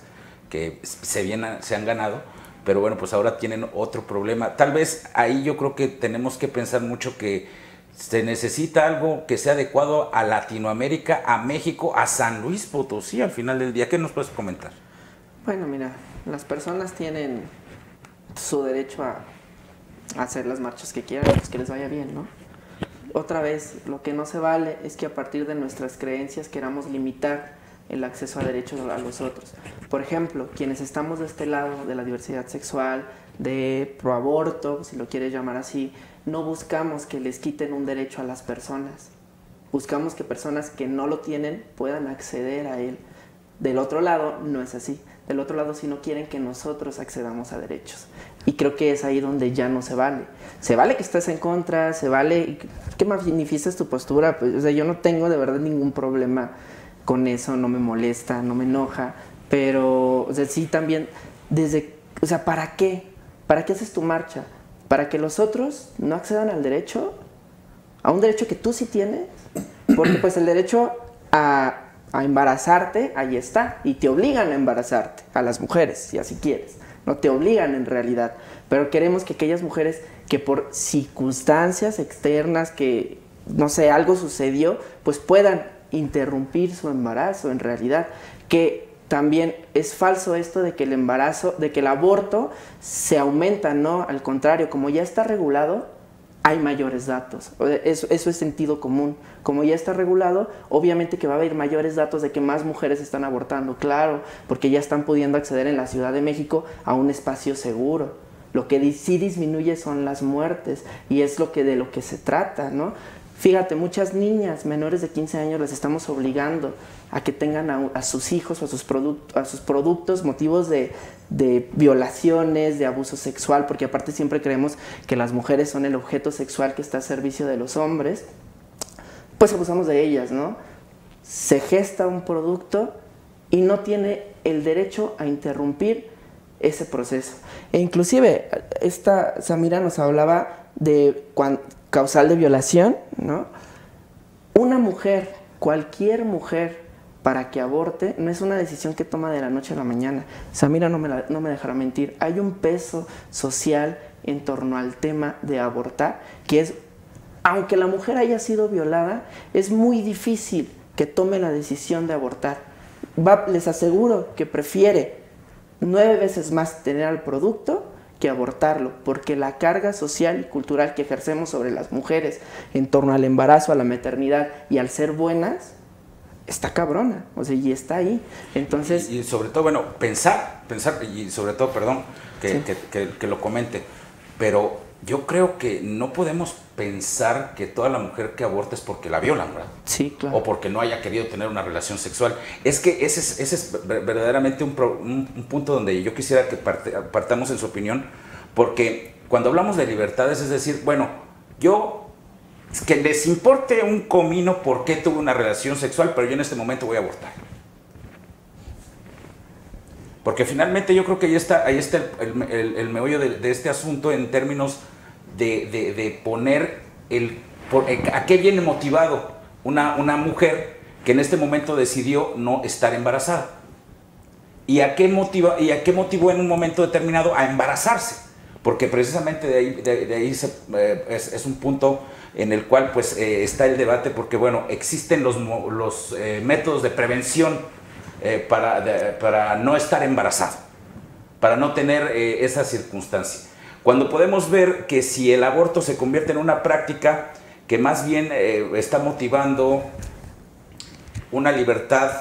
que se han ganado, pero bueno, pues ahora tienen otro problema. Tal vez ahí yo creo que tenemos que pensar mucho que se necesita algo que sea adecuado a Latinoamérica, a México, a San Luis Potosí al final del día. ¿Qué nos puedes comentar? Bueno, mira, las personas tienen su derecho a hacer las marchas que quieran, pues que les vaya bien, ¿no? Otra vez, lo que no se vale es que a partir de nuestras creencias queramos limitar el acceso a derechos a los otros. Por ejemplo, quienes estamos de este lado de la diversidad sexual, de proaborto, si lo quieres llamar así, no buscamos que les quiten un derecho a las personas. Buscamos que personas que no lo tienen puedan acceder a él. Del otro lado no es así. Del otro lado sí no quieren que nosotros accedamos a derechos. Y creo que es ahí donde ya no se vale. Se vale que estés en contra, se vale que manifiestes tu postura. Pues, o sea, yo no tengo de verdad ningún problema con eso, no me molesta, no me enoja. Pero, o sea, sí también, o sea, ¿para qué? ¿Para qué haces tu marcha? ¿Para que los otros no accedan al derecho? ¿A un derecho que tú sí tienes? Porque pues el derecho a embarazarte, ahí está. Y te obligan a embarazarte, a las mujeres, si así quieres. No te obligan en realidad. Pero queremos que aquellas mujeres que por circunstancias externas, que no sé, algo sucedió, pues puedan interrumpir su embarazo en realidad. Que también es falso esto de que el embarazo, de que el aborto se aumenta, ¿no? Al contrario, como ya está regulado, hay mayores datos. Eso es sentido común. Como ya está regulado, obviamente que va a haber mayores datos de que más mujeres están abortando, claro, porque ya están pudiendo acceder en la Ciudad de México a un espacio seguro. Lo que sí disminuye son las muertes y es de lo que se trata, ¿no? Fíjate, muchas niñas menores de 15 años las estamos obligando a que tengan a sus hijos o a sus productos motivos de violaciones, de abuso sexual, porque aparte siempre creemos que las mujeres son el objeto sexual que está a servicio de los hombres, pues abusamos de ellas, ¿no? Se gesta un producto y no tiene el derecho a interrumpir ese proceso. E inclusive, Samira nos hablaba de causal de violación, ¿no? Una mujer, cualquier mujer, para que aborte, no es una decisión que toma de la noche a la mañana. Samira no me dejará mentir. Hay un peso social en torno al tema de abortar, que es, aunque la mujer haya sido violada, es muy difícil que tome la decisión de abortar. Les aseguro que prefiere 9 veces más tener al producto que abortarlo, porque la carga social y cultural que ejercemos sobre las mujeres en torno al embarazo, a la maternidad y al ser buenas, está cabrona, o sea, y está ahí. Entonces, y sobre todo, bueno, pensar, y sobre todo, perdón, que lo comente, pero yo creo que no podemos pensar que toda la mujer que aborta es porque la violan, ¿verdad? Sí, claro. O porque no haya querido tener una relación sexual. Es que ese es verdaderamente un punto donde yo quisiera que partamos en su opinión, porque cuando hablamos de libertades, es decir, bueno, que les importe un comino por qué tuve una relación sexual, pero yo en este momento voy a abortar. Porque finalmente yo creo que ahí está el meollo de este asunto en términos de poner ¿a qué viene motivado una mujer que en este momento decidió no estar embarazada? ¿Y a qué motivó en un momento determinado a embarazarse? Porque precisamente de ahí es un punto en el cual pues está el debate, porque bueno, existen los métodos de prevención para no estar embarazado, para no tener esa circunstancia. Cuando podemos ver que si el aborto se convierte en una práctica que más bien está motivando una libertad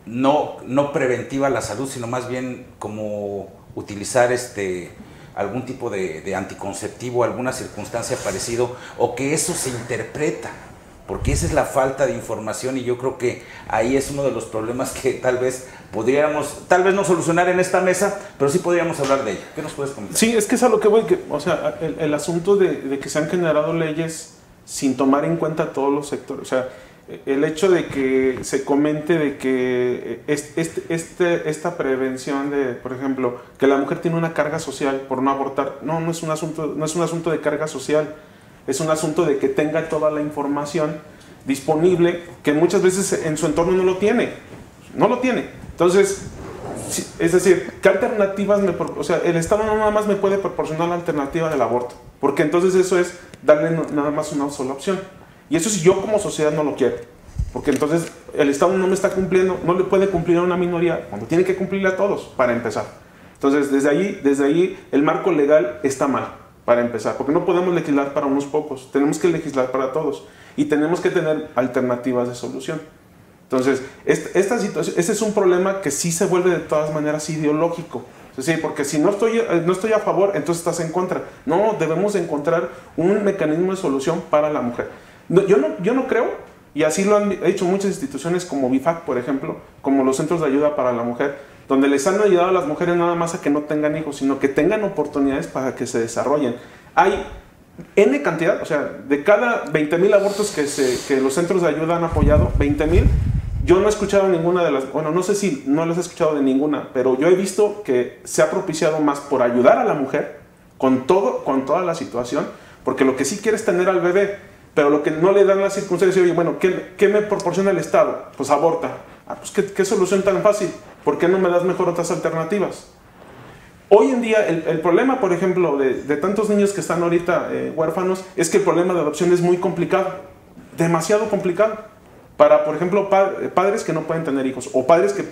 no preventiva a la salud, sino más bien como utilizar algún tipo de anticonceptivo, alguna circunstancia parecido, o que eso se interpreta, porque esa es la falta de información, y yo creo que ahí es uno de los problemas que tal vez no solucionar en esta mesa, pero sí podríamos hablar de ello. ¿Qué nos puedes comentar? Sí, es que es a lo que voy, o sea, el asunto de que se han generado leyes sin tomar en cuenta todos los sectores, o sea, el hecho de que se comente de que esta prevención de, por ejemplo, que la mujer tiene una carga social por no abortar, no es un asunto de carga social, es un asunto de que tenga toda la información disponible, que muchas veces en su entorno no lo tiene. Entonces, es decir, ¿qué alternativas o sea, el Estado no nada más me puede proporcionar la alternativa del aborto, porque entonces eso es darle nada más una sola opción. Y eso si yo como sociedad no lo quiero, porque entonces el Estado no me está cumpliendo, no le puede cumplir a una minoría cuando tiene que cumplirle a todos, para empezar. Entonces desde ahí el marco legal está mal, para empezar, porque no podemos legislar para unos pocos, tenemos que legislar para todos y tenemos que tener alternativas de solución. Entonces esta situación, ese es un problema que sí se vuelve de todas maneras ideológico. Es decir, porque si no estoy a favor, entonces estás en contra. No, debemos encontrar un mecanismo de solución para la mujer. Yo no creo, y así lo han hecho muchas instituciones como BIFAC, por ejemplo, como los centros de ayuda para la mujer, donde les han ayudado a las mujeres nada más a que no tengan hijos, sino que tengan oportunidades para que se desarrollen. Hay N cantidad, o sea, de cada 20,000 abortos que los centros de ayuda han apoyado, 20,000, yo no he escuchado ninguna de las, bueno, no sé si no las he escuchado de ninguna, pero yo he visto que se ha propiciado más por ayudar a la mujer con toda la situación, porque lo que sí quiere es tener al bebé, pero lo que no le dan las circunstancias, oye, bueno, ¿qué me proporciona el Estado? Pues aborta. Pues ¿qué solución tan fácil? ¿Por qué no me das mejor otras alternativas? Hoy en día, el problema, por ejemplo, de tantos niños que están ahorita huérfanos, es que el problema de adopción es muy complicado, demasiado complicado. Para, por ejemplo, padres que no pueden tener hijos, o padres que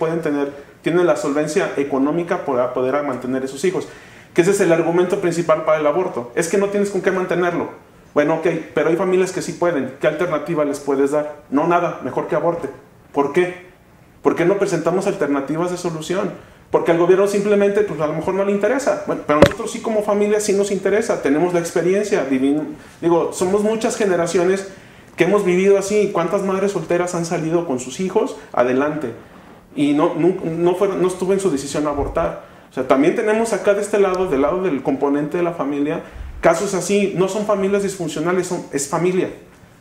tienen la solvencia económica para poder mantener a sus hijos. Que ese es el argumento principal para el aborto. Es que no tienes con qué mantenerlo. Bueno, ok, pero hay familias que sí pueden. ¿Qué alternativa les puedes dar? No, nada, mejor que aborte. ¿Por qué? ¿Por qué no presentamos alternativas de solución? Porque al gobierno simplemente, pues a lo mejor no le interesa. Bueno, pero nosotros sí como familia sí nos interesa, tenemos la experiencia. Digo, somos muchas generaciones que hemos vivido así. ¿Cuántas madres solteras han salido con sus hijos adelante? Y no estuvo en su decisión abortar. O sea, también tenemos acá de este lado, del lado del componente de la familia, casos así. No son familias disfuncionales, es familia.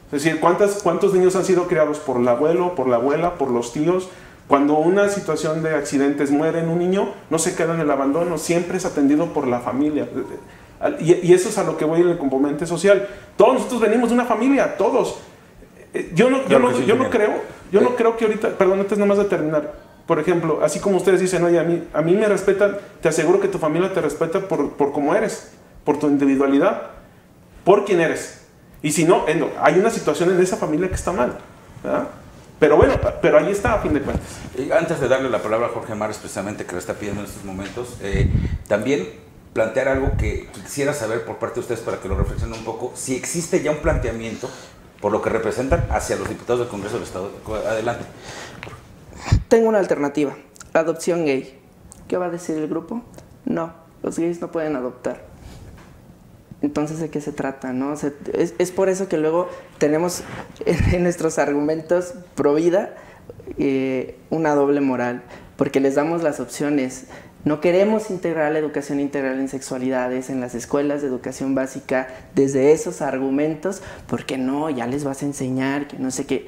Es decir, ¿cuántos niños han sido criados por el abuelo, por la abuela, por los tíos? Cuando una situación de accidentes muere en un niño, no se queda en el abandono, siempre es atendido por la familia. Y eso es a lo que voy en el componente social. Todos nosotros venimos de una familia, todos. Yo no creo que ahorita, perdón, antes nomás de terminar, por ejemplo, así como ustedes dicen, oye, a mí me respetan, te aseguro que tu familia te respeta por cómo eres, por tu individualidad, por quién eres. Y si no, hay una situación en esa familia que está mal, ¿verdad? Pero bueno, pero ahí está a fin de cuentas. Y antes de darle la palabra a Jorge Mares, precisamente que lo está pidiendo en estos momentos, también plantear algo que quisiera saber por parte de ustedes para que lo reflexionen un poco, si existe ya un planteamiento por lo que representan hacia los diputados del Congreso del Estado. Adelante. Tengo una alternativa, la adopción gay. ¿Qué va a decir el grupo? No, los gays no pueden adoptar. Entonces, ¿de qué se trata, no? O sea, es por eso que luego tenemos en nuestros argumentos pro vida una doble moral, porque les damos las opciones. No queremos integrar la educación integral en sexualidades en las escuelas de educación básica desde esos argumentos, porque no, ya les vas a enseñar, que no sé qué.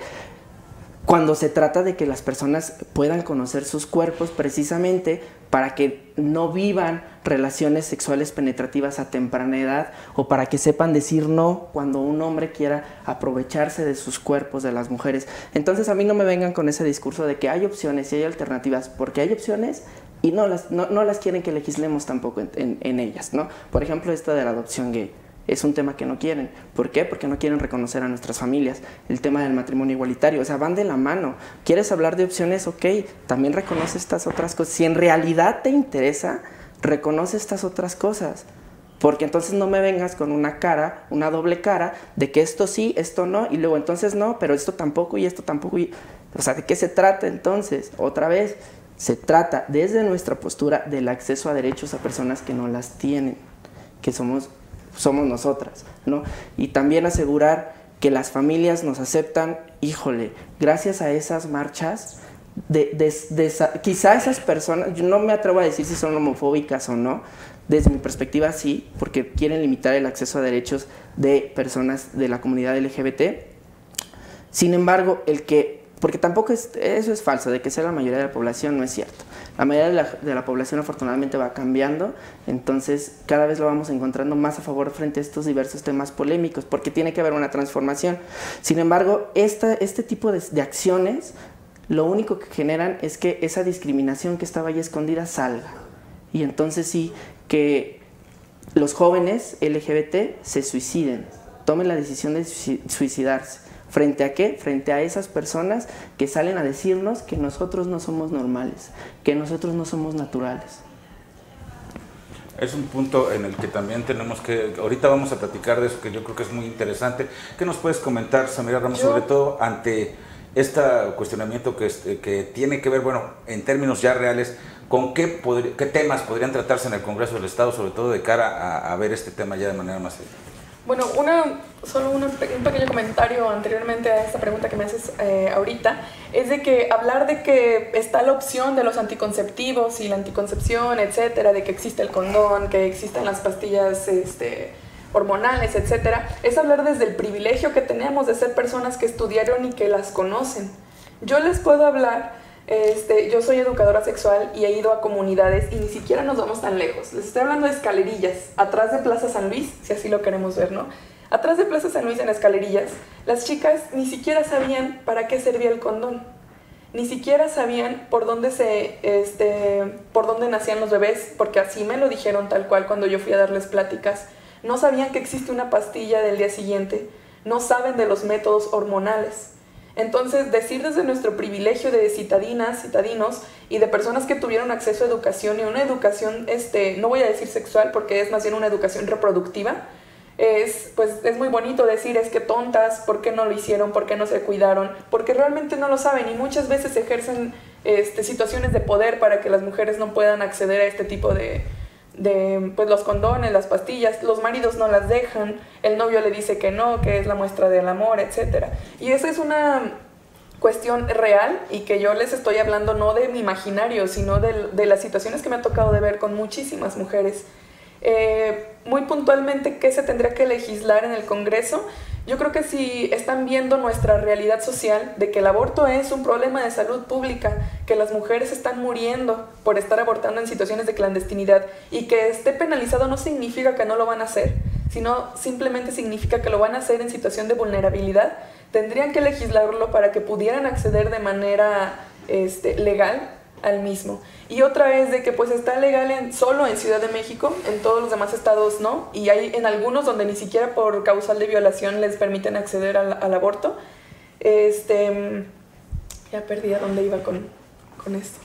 cuando se trata de que las personas puedan conocer sus cuerpos precisamente para que no vivan relaciones sexuales penetrativas a temprana edad o para que sepan decir no cuando un hombre quiera aprovecharse de sus cuerpos, de las mujeres. Entonces a mí no me vengan con ese discurso de que hay opciones y hay alternativas, porque hay opciones y no las quieren que legislemos tampoco en ellas, ¿no? Por ejemplo, esta de la adopción gay. Es un tema que no quieren. ¿Por qué? Porque no quieren reconocer a nuestras familias. El tema del matrimonio igualitario, o sea, van de la mano. ¿Quieres hablar de opciones? Ok, también reconoce estas otras cosas. Si en realidad te interesa, reconoce estas otras cosas. Porque entonces no me vengas con una cara, una doble cara, de que esto sí, esto no, y luego entonces no, pero esto tampoco y esto tampoco. O sea, ¿de qué se trata entonces? Otra vez, se trata desde nuestra postura del acceso a derechos a personas que no las tienen, que somos nosotras, ¿no? Y también asegurar que las familias nos aceptan, híjole, gracias a esas marchas, quizá esas personas, yo no me atrevo a decir si son homofóbicas o no, desde mi perspectiva sí, porque quieren limitar el acceso a derechos de personas de la comunidad LGBT. Sin embargo, porque tampoco eso es falso, de que sea la mayoría de la población no es cierto. La mayoría de la población afortunadamente va cambiando, entonces cada vez lo vamos encontrando más a favor frente a estos diversos temas polémicos, porque tiene que haber una transformación. Sin embargo, este tipo de acciones lo único que generan es que esa discriminación que estaba ahí escondida salga. Y entonces sí, que los jóvenes LGBT se suiciden, tomen la decisión de suicidarse. ¿Frente a qué? Frente a esas personas que salen a decirnos que nosotros no somos normales, que nosotros no somos naturales. Es un punto en el que también tenemos que, ahorita vamos a platicar de eso, que yo creo que es muy interesante. ¿Qué nos puedes comentar, Samira Ramos, sobre todo ante este cuestionamiento que tiene que ver, bueno, en términos ya reales, con qué temas podrían tratarse en el Congreso del Estado, sobre todo de cara a ver este tema ya de manera más seria? Bueno, un pequeño comentario anteriormente a esta pregunta que me haces ahorita, es de que hablar de que está la opción de los anticonceptivos y la anticoncepción, etcétera, de que existe el condón, que existen las pastillas hormonales, etcétera, es hablar desde el privilegio que tenemos de ser personas que estudiaron y que las conocen. Yo les puedo hablar. Yo soy educadora sexual y he ido a comunidades y ni siquiera nos vamos tan lejos. Les estoy hablando de Escalerillas, atrás de Plaza San Luis, si así lo queremos ver, ¿no? Atrás de Plaza San Luis, en Escalerillas, las chicas ni siquiera sabían para qué servía el condón. Ni siquiera sabían por dónde nacían los bebés, porque así me lo dijeron tal cual cuando yo fui a darles pláticas. No sabían que existe una pastilla del día siguiente. No saben de los métodos hormonales. Entonces, decir desde nuestro privilegio de citadinas, citadinos y de personas que tuvieron acceso a educación y una educación, no voy a decir sexual porque es más bien una educación reproductiva, es muy bonito decir, es que tontas, ¿por qué no lo hicieron? ¿Por qué no se cuidaron? Porque realmente no lo saben y muchas veces ejercen situaciones de poder para que las mujeres no puedan acceder a este tipo de los condones, las pastillas. Los maridos no las dejan, el novio le dice que no, que es la muestra del amor, etcétera. Y esa es una cuestión real y que yo les estoy hablando no de mi imaginario, sino de las situaciones que me ha tocado de ver con muchísimas mujeres. Muy puntualmente, ¿qué se tendría que legislar en el Congreso? Yo creo que si están viendo nuestra realidad social de que el aborto es un problema de salud pública, que las mujeres están muriendo por estar abortando en situaciones de clandestinidad y que esté penalizado no significa que no lo van a hacer, sino simplemente significa que lo van a hacer en situación de vulnerabilidad, tendrían que legislarlo para que pudieran acceder de manera legal al mismo. Y otra es de que pues está legal solo en Ciudad de México, en todos los demás estados no, y hay en algunos donde ni siquiera por causal de violación les permiten acceder al aborto. Ya perdí a dónde iba con esto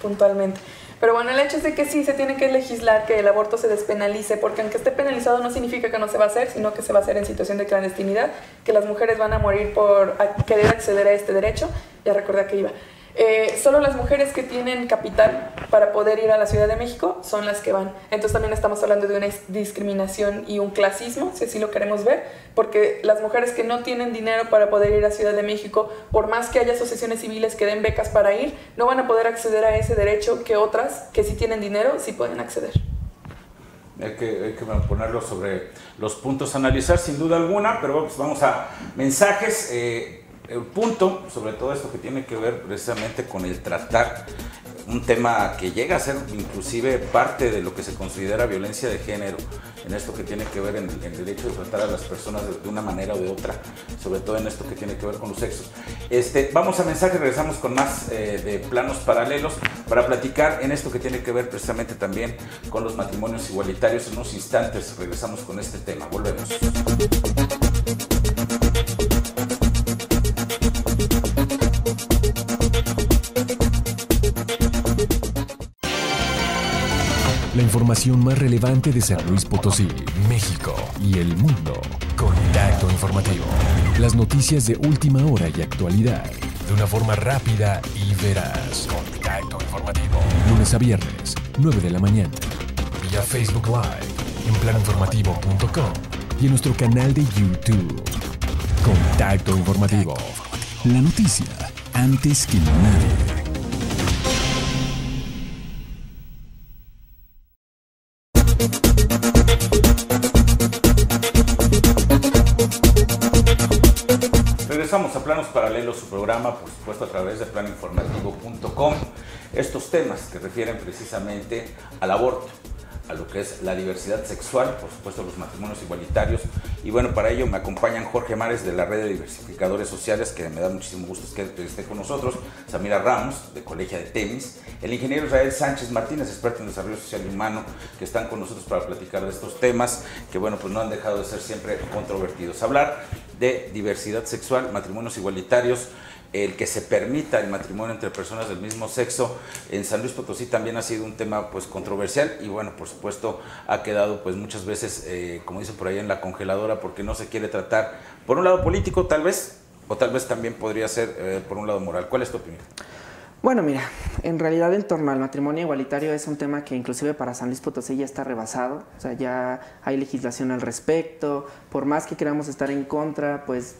puntualmente. Pero bueno, el hecho es de que sí se tiene que legislar que el aborto se despenalice, porque aunque esté penalizado no significa que no se va a hacer, sino que se va a hacer en situación de clandestinidad, que las mujeres van a morir por querer acceder a este derecho. Ya recordé a qué iba. Solo las mujeres que tienen capital para poder ir a la Ciudad de México son las que van. Entonces también estamos hablando de una discriminación y un clasismo, si así lo queremos ver, porque las mujeres que no tienen dinero para poder ir a Ciudad de México, por más que haya asociaciones civiles que den becas para ir, no van a poder acceder a ese derecho que otras que sí tienen dinero sí pueden acceder. Hay que ponerlo sobre los puntos a analizar sin duda alguna, pero pues vamos a mensajes. el punto, sobre todo esto que tiene que ver precisamente con el tratar un tema que llega a ser inclusive parte de lo que se considera violencia de género, en esto que tiene que ver en el derecho de tratar a las personas de una manera o de otra, sobre todo en esto que tiene que ver con los sexos. Vamos a mensaje, regresamos con más de planos paralelos para platicar en esto que tiene que ver precisamente también con los matrimonios igualitarios. En unos instantes regresamos con este tema, volvemos. La información más relevante de San Luis Potosí, México y el mundo. Contacto Informativo. Las noticias de última hora y actualidad. De una forma rápida y veraz. Contacto Informativo. Lunes a viernes, 9 de la mañana. Vía Facebook Live, en planinformativo.com y en nuestro canal de YouTube. Contacto Informativo. La noticia antes que nadie. Regresamos a Planos Paralelos, su programa, por supuesto, a través de planinformativo.com. Estos temas que refieren precisamente al aborto, a lo que es la diversidad sexual, por supuesto, los matrimonios igualitarios. Y bueno, para ello me acompañan Jorge Mares, de la Red de Diversificadores Sociales, que me da muchísimo gusto que esté con nosotros, Samira Ramos, de Colegia de Temis, el ingeniero Israel Sánchez Martínez, experto en desarrollo social y humano, que están con nosotros para platicar de estos temas que, bueno, pues no han dejado de ser siempre controvertidos. Hablar de diversidad sexual, matrimonios igualitarios, el que se permita el matrimonio entre personas del mismo sexo en San Luis Potosí también ha sido un tema pues controversial y bueno, por supuesto ha quedado pues muchas veces, como dicen por ahí, en la congeladora, porque no se quiere tratar por un lado político tal vez, o tal vez también podría ser por un lado moral. ¿Cuál es tu opinión? Bueno, mira, en realidad en torno al matrimonio igualitario es un tema que inclusive para San Luis Potosí ya está rebasado, o sea, ya hay legislación al respecto, por más que queramos estar en contra, pues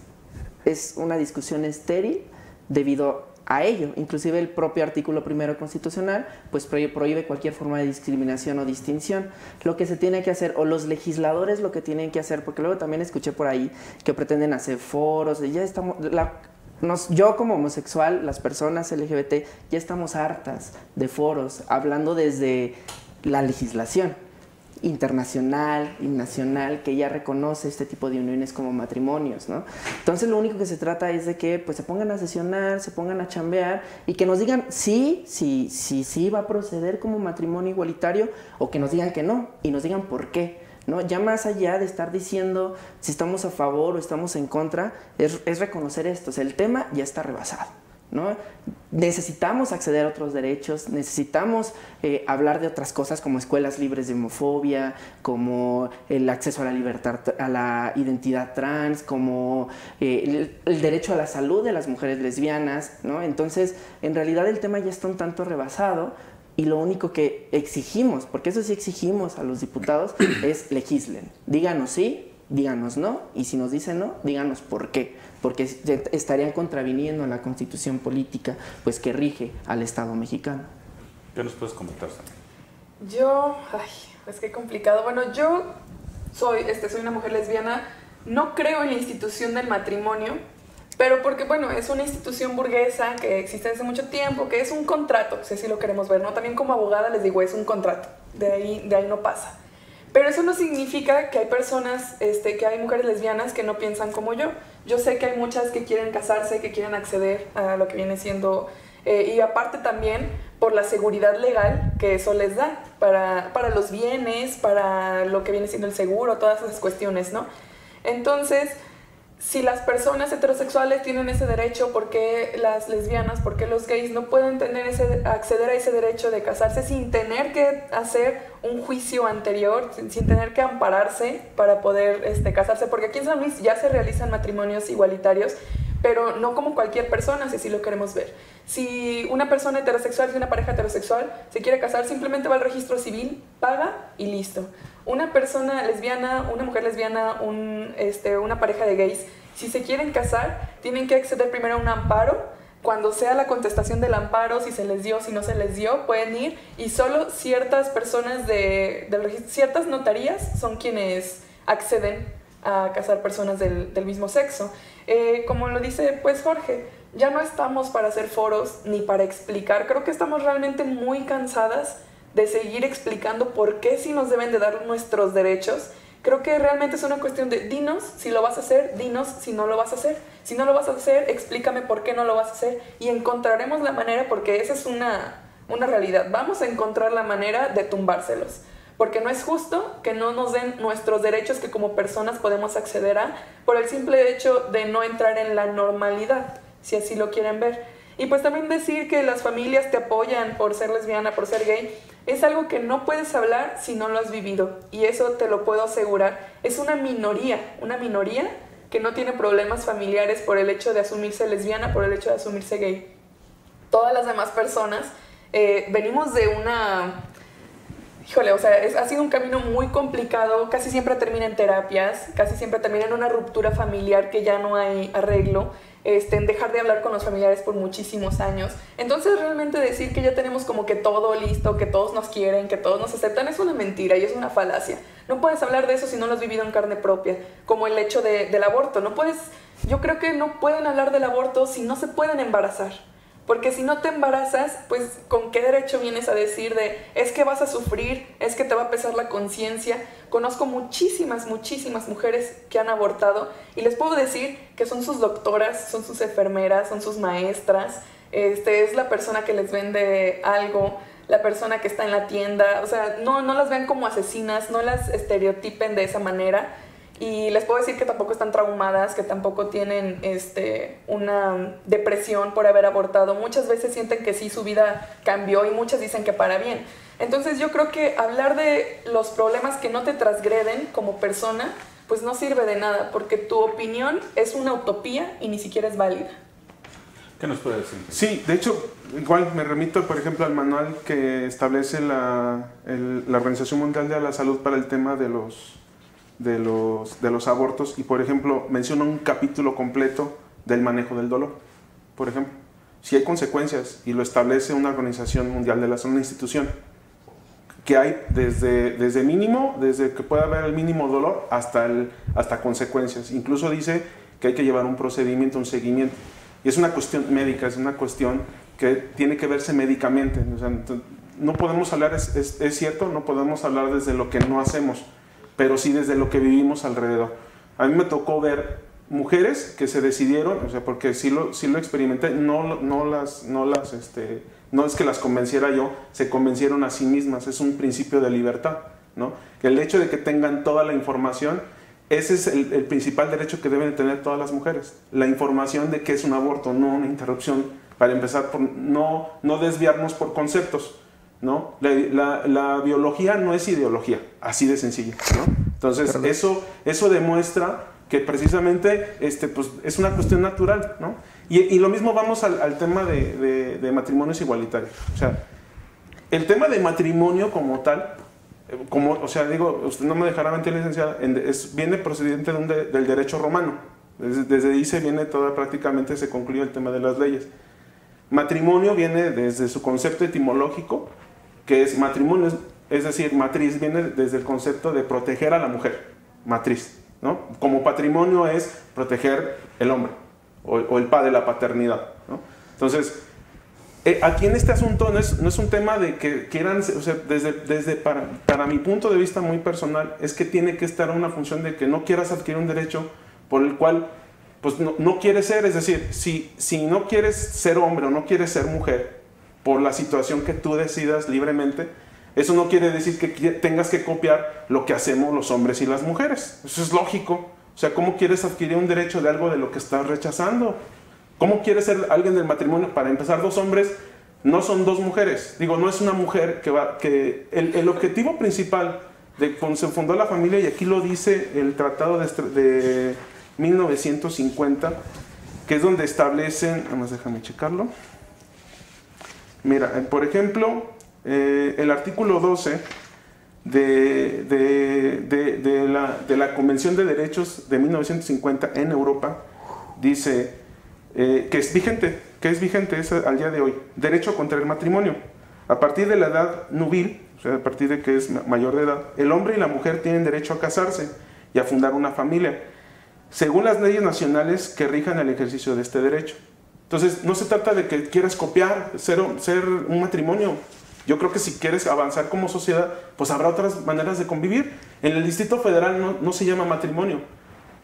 es una discusión estéril debido a ello. Inclusive el propio artículo 1 constitucional pues prohíbe cualquier forma de discriminación o distinción. Lo que se tiene que hacer, o los legisladores lo que tienen que hacer, porque luego también escuché por ahí que pretenden hacer foros, ya estamos... yo como homosexual, las personas LGBT, ya estamos hartas de foros, hablando desde la legislación internacional y nacional que ya reconoce este tipo de uniones como matrimonios, ¿no? Entonces lo único que se trata es de que pues se pongan a sesionar, se pongan a chambear y que nos digan sí va a proceder como matrimonio igualitario, o que nos digan que no y nos digan por qué, ¿no? Ya más allá de estar diciendo si estamos a favor o estamos en contra, es reconocer esto, o sea, el tema ya está rebasado, ¿no? Necesitamos acceder a otros derechos, necesitamos hablar de otras cosas como escuelas libres de homofobia, como el acceso a la libertad, a la identidad trans, como el derecho a la salud de las mujeres lesbianas, ¿no? Entonces, en realidad el tema ya está un tanto rebasado. Y lo único que exigimos, porque eso sí exigimos a los diputados, es legislen. Díganos sí, díganos no, y si nos dicen no, díganos por qué. Porque estarían contraviniendo la constitución política pues que rige al Estado mexicano. ¿Qué nos puedes comentar, Sam? Pues qué complicado. Bueno, yo soy una mujer lesbiana, no creo en la institución del matrimonio, pero porque, bueno, es una institución burguesa que existe desde mucho tiempo, que es un contrato, si así lo queremos ver, ¿no? También como abogada les digo, es un contrato, de ahí no pasa. Pero eso no significa que hay personas, que hay mujeres lesbianas que no piensan como yo. Yo sé que hay muchas que quieren casarse, que quieren acceder a lo que viene siendo, y aparte también por la seguridad legal que eso les da, para los bienes, para lo que viene siendo el seguro, todas esas cuestiones, ¿no? Entonces, si las personas heterosexuales tienen ese derecho, ¿por qué las lesbianas, por qué los gays no pueden acceder a ese derecho de casarse sin tener que hacer un juicio anterior, sin tener que ampararse para poder casarse? Porque aquí en San Luis ya se realizan matrimonios igualitarios, pero no como cualquier persona, si así lo queremos ver. Si una persona heterosexual, si una pareja heterosexual se quiere casar, simplemente va al registro civil, paga y listo. Una persona lesbiana, una mujer lesbiana, una pareja de gays, si se quieren casar, tienen que acceder primero a un amparo. Cuando sea la contestación del amparo, si se les dio, si no se les dio, pueden ir, y solo ciertas personas ciertas notarías son quienes acceden a casar personas del mismo sexo. Como lo dice pues Jorge, ya no estamos para hacer foros ni para explicar. Creo que estamos realmente muy cansadas de seguir explicando por qué sí nos deben de dar nuestros derechos. Creo que realmente es una cuestión de dinos si lo vas a hacer, dinos si no lo vas a hacer. Si no lo vas a hacer, explícame por qué no lo vas a hacer y encontraremos la manera, porque esa es una realidad. Vamos a encontrar la manera de tumbárselos, porque no es justo que no nos den nuestros derechos que como personas podemos acceder a por el simple hecho de no entrar en la normalidad, si así lo quieren ver. Y pues también decir que las familias te apoyan por ser lesbiana, por ser gay, es algo que no puedes hablar si no lo has vivido. Y eso te lo puedo asegurar. Es una minoría que no tiene problemas familiares por el hecho de asumirse lesbiana, por el hecho de asumirse gay. Todas las demás personas venimos de una... Híjole, o sea, ha sido un camino muy complicado, casi siempre termina en terapias, casi siempre termina en una ruptura familiar que ya no hay arreglo, en dejar de hablar con los familiares por muchísimos años. Entonces realmente decir que ya tenemos como que todo listo, que todos nos quieren, que todos nos aceptan, es una mentira y es una falacia. No puedes hablar de eso si no lo has vivido en carne propia, como el hecho del aborto. Yo creo que no pueden hablar del aborto si no se pueden embarazar. Porque si no te embarazas, pues ¿con qué derecho vienes a decir es que vas a sufrir, es que te va a pesar la conciencia? Conozco muchísimas mujeres que han abortado y les puedo decir que son sus doctoras, son sus enfermeras, son sus maestras, es la persona que les vende algo, la persona que está en la tienda. O sea, no las vean como asesinas, no las estereotipen de esa manera. Y les puedo decir que tampoco están traumadas, que tampoco tienen una depresión por haber abortado. Muchas veces sienten que sí, su vida cambió y muchas dicen que para bien. Entonces yo creo que hablar de los problemas que no te transgreden como persona, pues no sirve de nada, porque tu opinión es una utopía y ni siquiera es válida. ¿Qué nos puede decir? Sí, de hecho, igual me remito, por ejemplo, al manual que establece la Organización Mundial de la Salud para el tema de los abortos, y por ejemplo menciona un capítulo completo del manejo del dolor. Por ejemplo, si hay consecuencias, y lo establece una Organización Mundial de la Salud, una institución, que hay desde mínimo, desde que puede haber el mínimo dolor hasta consecuencias. Incluso dice que hay que llevar un procedimiento, un seguimiento, y es una cuestión médica, es una cuestión que tiene que verse médicamente. O sea, no podemos hablar, es cierto, no podemos hablar desde lo que no hacemos, pero sí desde lo que vivimos alrededor. A mí me tocó ver mujeres que se decidieron, o sea, porque sí lo experimenté, no es que las convenciera yo, se convencieron a sí mismas. Es un principio de libertad, ¿no? Que el hecho de que tengan toda la información, ese es el principal derecho que deben de tener todas las mujeres, la información de qué es un aborto, no una interrupción, para empezar, por no desviarnos por conceptos, ¿no? La biología no es ideología, así de sencillo, ¿no? Entonces eso demuestra que precisamente pues, es una cuestión natural, ¿no? Y lo mismo vamos al tema de matrimonios igualitarios. O sea, el tema de matrimonio como tal, o sea, digo, usted no me dejará mentir, licenciada, viene procedente del derecho romano. Desde ahí prácticamente se concluye el tema de las leyes. Matrimonio viene desde su concepto etimológico, que es matrimonio, es decir, matriz viene desde el concepto de proteger a la mujer, matriz, ¿no? Como patrimonio es proteger el hombre o el padre, la paternidad, ¿no? Entonces, aquí en este asunto no es un tema de que quieran, o sea, para mi punto de vista muy personal, es que tiene que estar una función de que no quieras adquirir un derecho por el cual pues no quieres ser. Es decir, si no quieres ser hombre o no quieres ser mujer por la situación que tú decidas libremente, eso no quiere decir que tengas que copiar lo que hacemos los hombres y las mujeres. Eso es lógico. O sea, ¿cómo quieres adquirir un derecho de algo de lo que estás rechazando? ¿Cómo quieres ser alguien del matrimonio? Para empezar, dos hombres no son dos mujeres. Digo, no es una mujer el objetivo principal de cuando se fundó la familia, y aquí lo dice el Tratado de 1950, que es donde establecen, además déjame checarlo. Mira, por ejemplo, el artículo 12 de la Convención de Derechos de 1950 en Europa dice que es vigente al día de hoy: derecho a contraer matrimonio. A partir de la edad nubil, o sea, a partir de que es mayor de edad, el hombre y la mujer tienen derecho a casarse y a fundar una familia, según las leyes nacionales que rijan el ejercicio de este derecho. Entonces, no se trata de que quieras copiar, ser un matrimonio. Yo creo que si quieres avanzar como sociedad, pues habrá otras maneras de convivir. En el Distrito Federal no se llama matrimonio,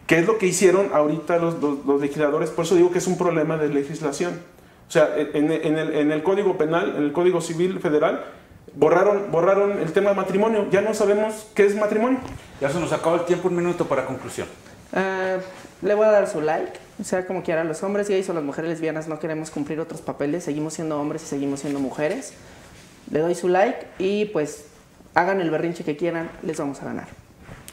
que es lo que hicieron ahorita los legisladores. Por eso digo que es un problema de legislación. O sea, en el Código Penal, en el Código Civil Federal, borraron el tema de matrimonio. Ya no sabemos qué es matrimonio. Ya se nos acabó el tiempo, un minuto para conclusión. Le voy a dar su like, sea como quiera. Los hombres gays o las mujeres lesbianas no queremos cumplir otros papeles, seguimos siendo hombres y seguimos siendo mujeres. Le doy su like y pues hagan el berrinche que quieran, les vamos a ganar.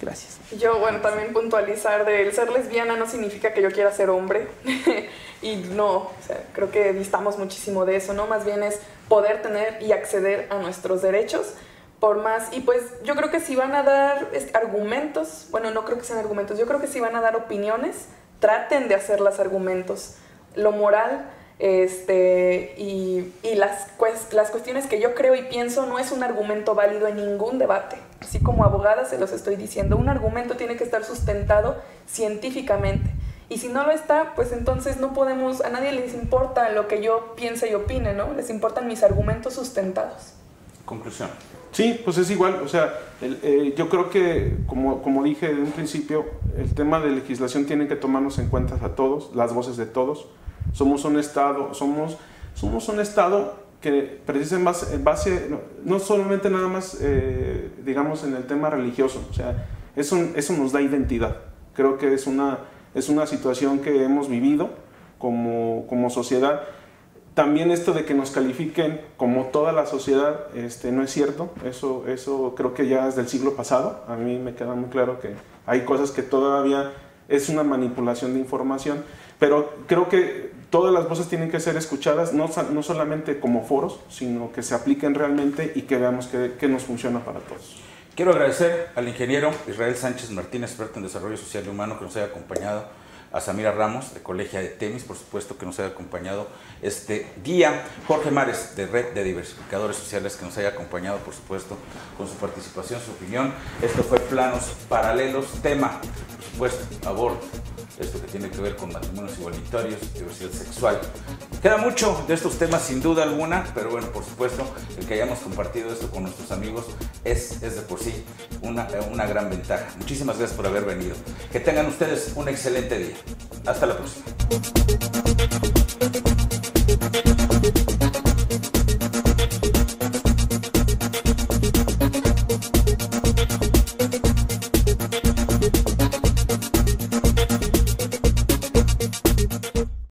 Gracias. Yo, bueno, también puntualizar de el ser lesbiana no significa que yo quiera ser hombre. Y no, o sea, creo que distamos muchísimo de eso, ¿no? Más bien es poder tener y acceder a nuestros derechos. Por más, y pues yo creo que si van a dar argumentos, bueno, no creo que sean argumentos, yo creo que si van a dar opiniones, traten de hacerlas argumentos. Lo moral y las cuestiones que yo creo y pienso no es un argumento válido en ningún debate. Así como abogada se los estoy diciendo, un argumento tiene que estar sustentado científicamente. Y si no lo está, pues entonces no podemos, a nadie les importa lo que yo piense y opine, ¿no? Les importan mis argumentos sustentados. Conclusión. Sí, pues es igual, o sea, yo creo que, como dije en un principio, el tema de legislación tiene que tomarnos en cuenta a todos, las voces de todos. Somos un Estado, somos un Estado que precisa en base no solamente nada más, digamos, en el tema religioso, o sea, eso nos da identidad. Creo que es una situación que hemos vivido como sociedad. También esto de que nos califiquen como toda la sociedad no es cierto, eso creo que ya es del siglo pasado. A mí me queda muy claro que hay cosas que todavía es una manipulación de información, pero creo que todas las voces tienen que ser escuchadas, no solamente como foros, sino que se apliquen realmente y que veamos que nos funciona para todos. Quiero agradecer al ingeniero Israel Sánchez Martínez, experto en desarrollo social y humano, que nos haya acompañado, a Samira Ramos, de Colegia de Temis, por supuesto, que nos haya acompañado este día, Jorge Mares, de Red de Diversificadores Sociales, que nos haya acompañado, por supuesto, con su participación, su opinión. Esto fue Planos Paralelos, tema, por supuesto, aborto, esto que tiene que ver con matrimonios igualitarios, diversidad sexual. Queda mucho de estos temas, sin duda alguna, pero bueno, por supuesto, el que hayamos compartido esto con nuestros amigos es de por sí una gran ventaja. Muchísimas gracias por haber venido. Que tengan ustedes un excelente día. Hasta la próxima.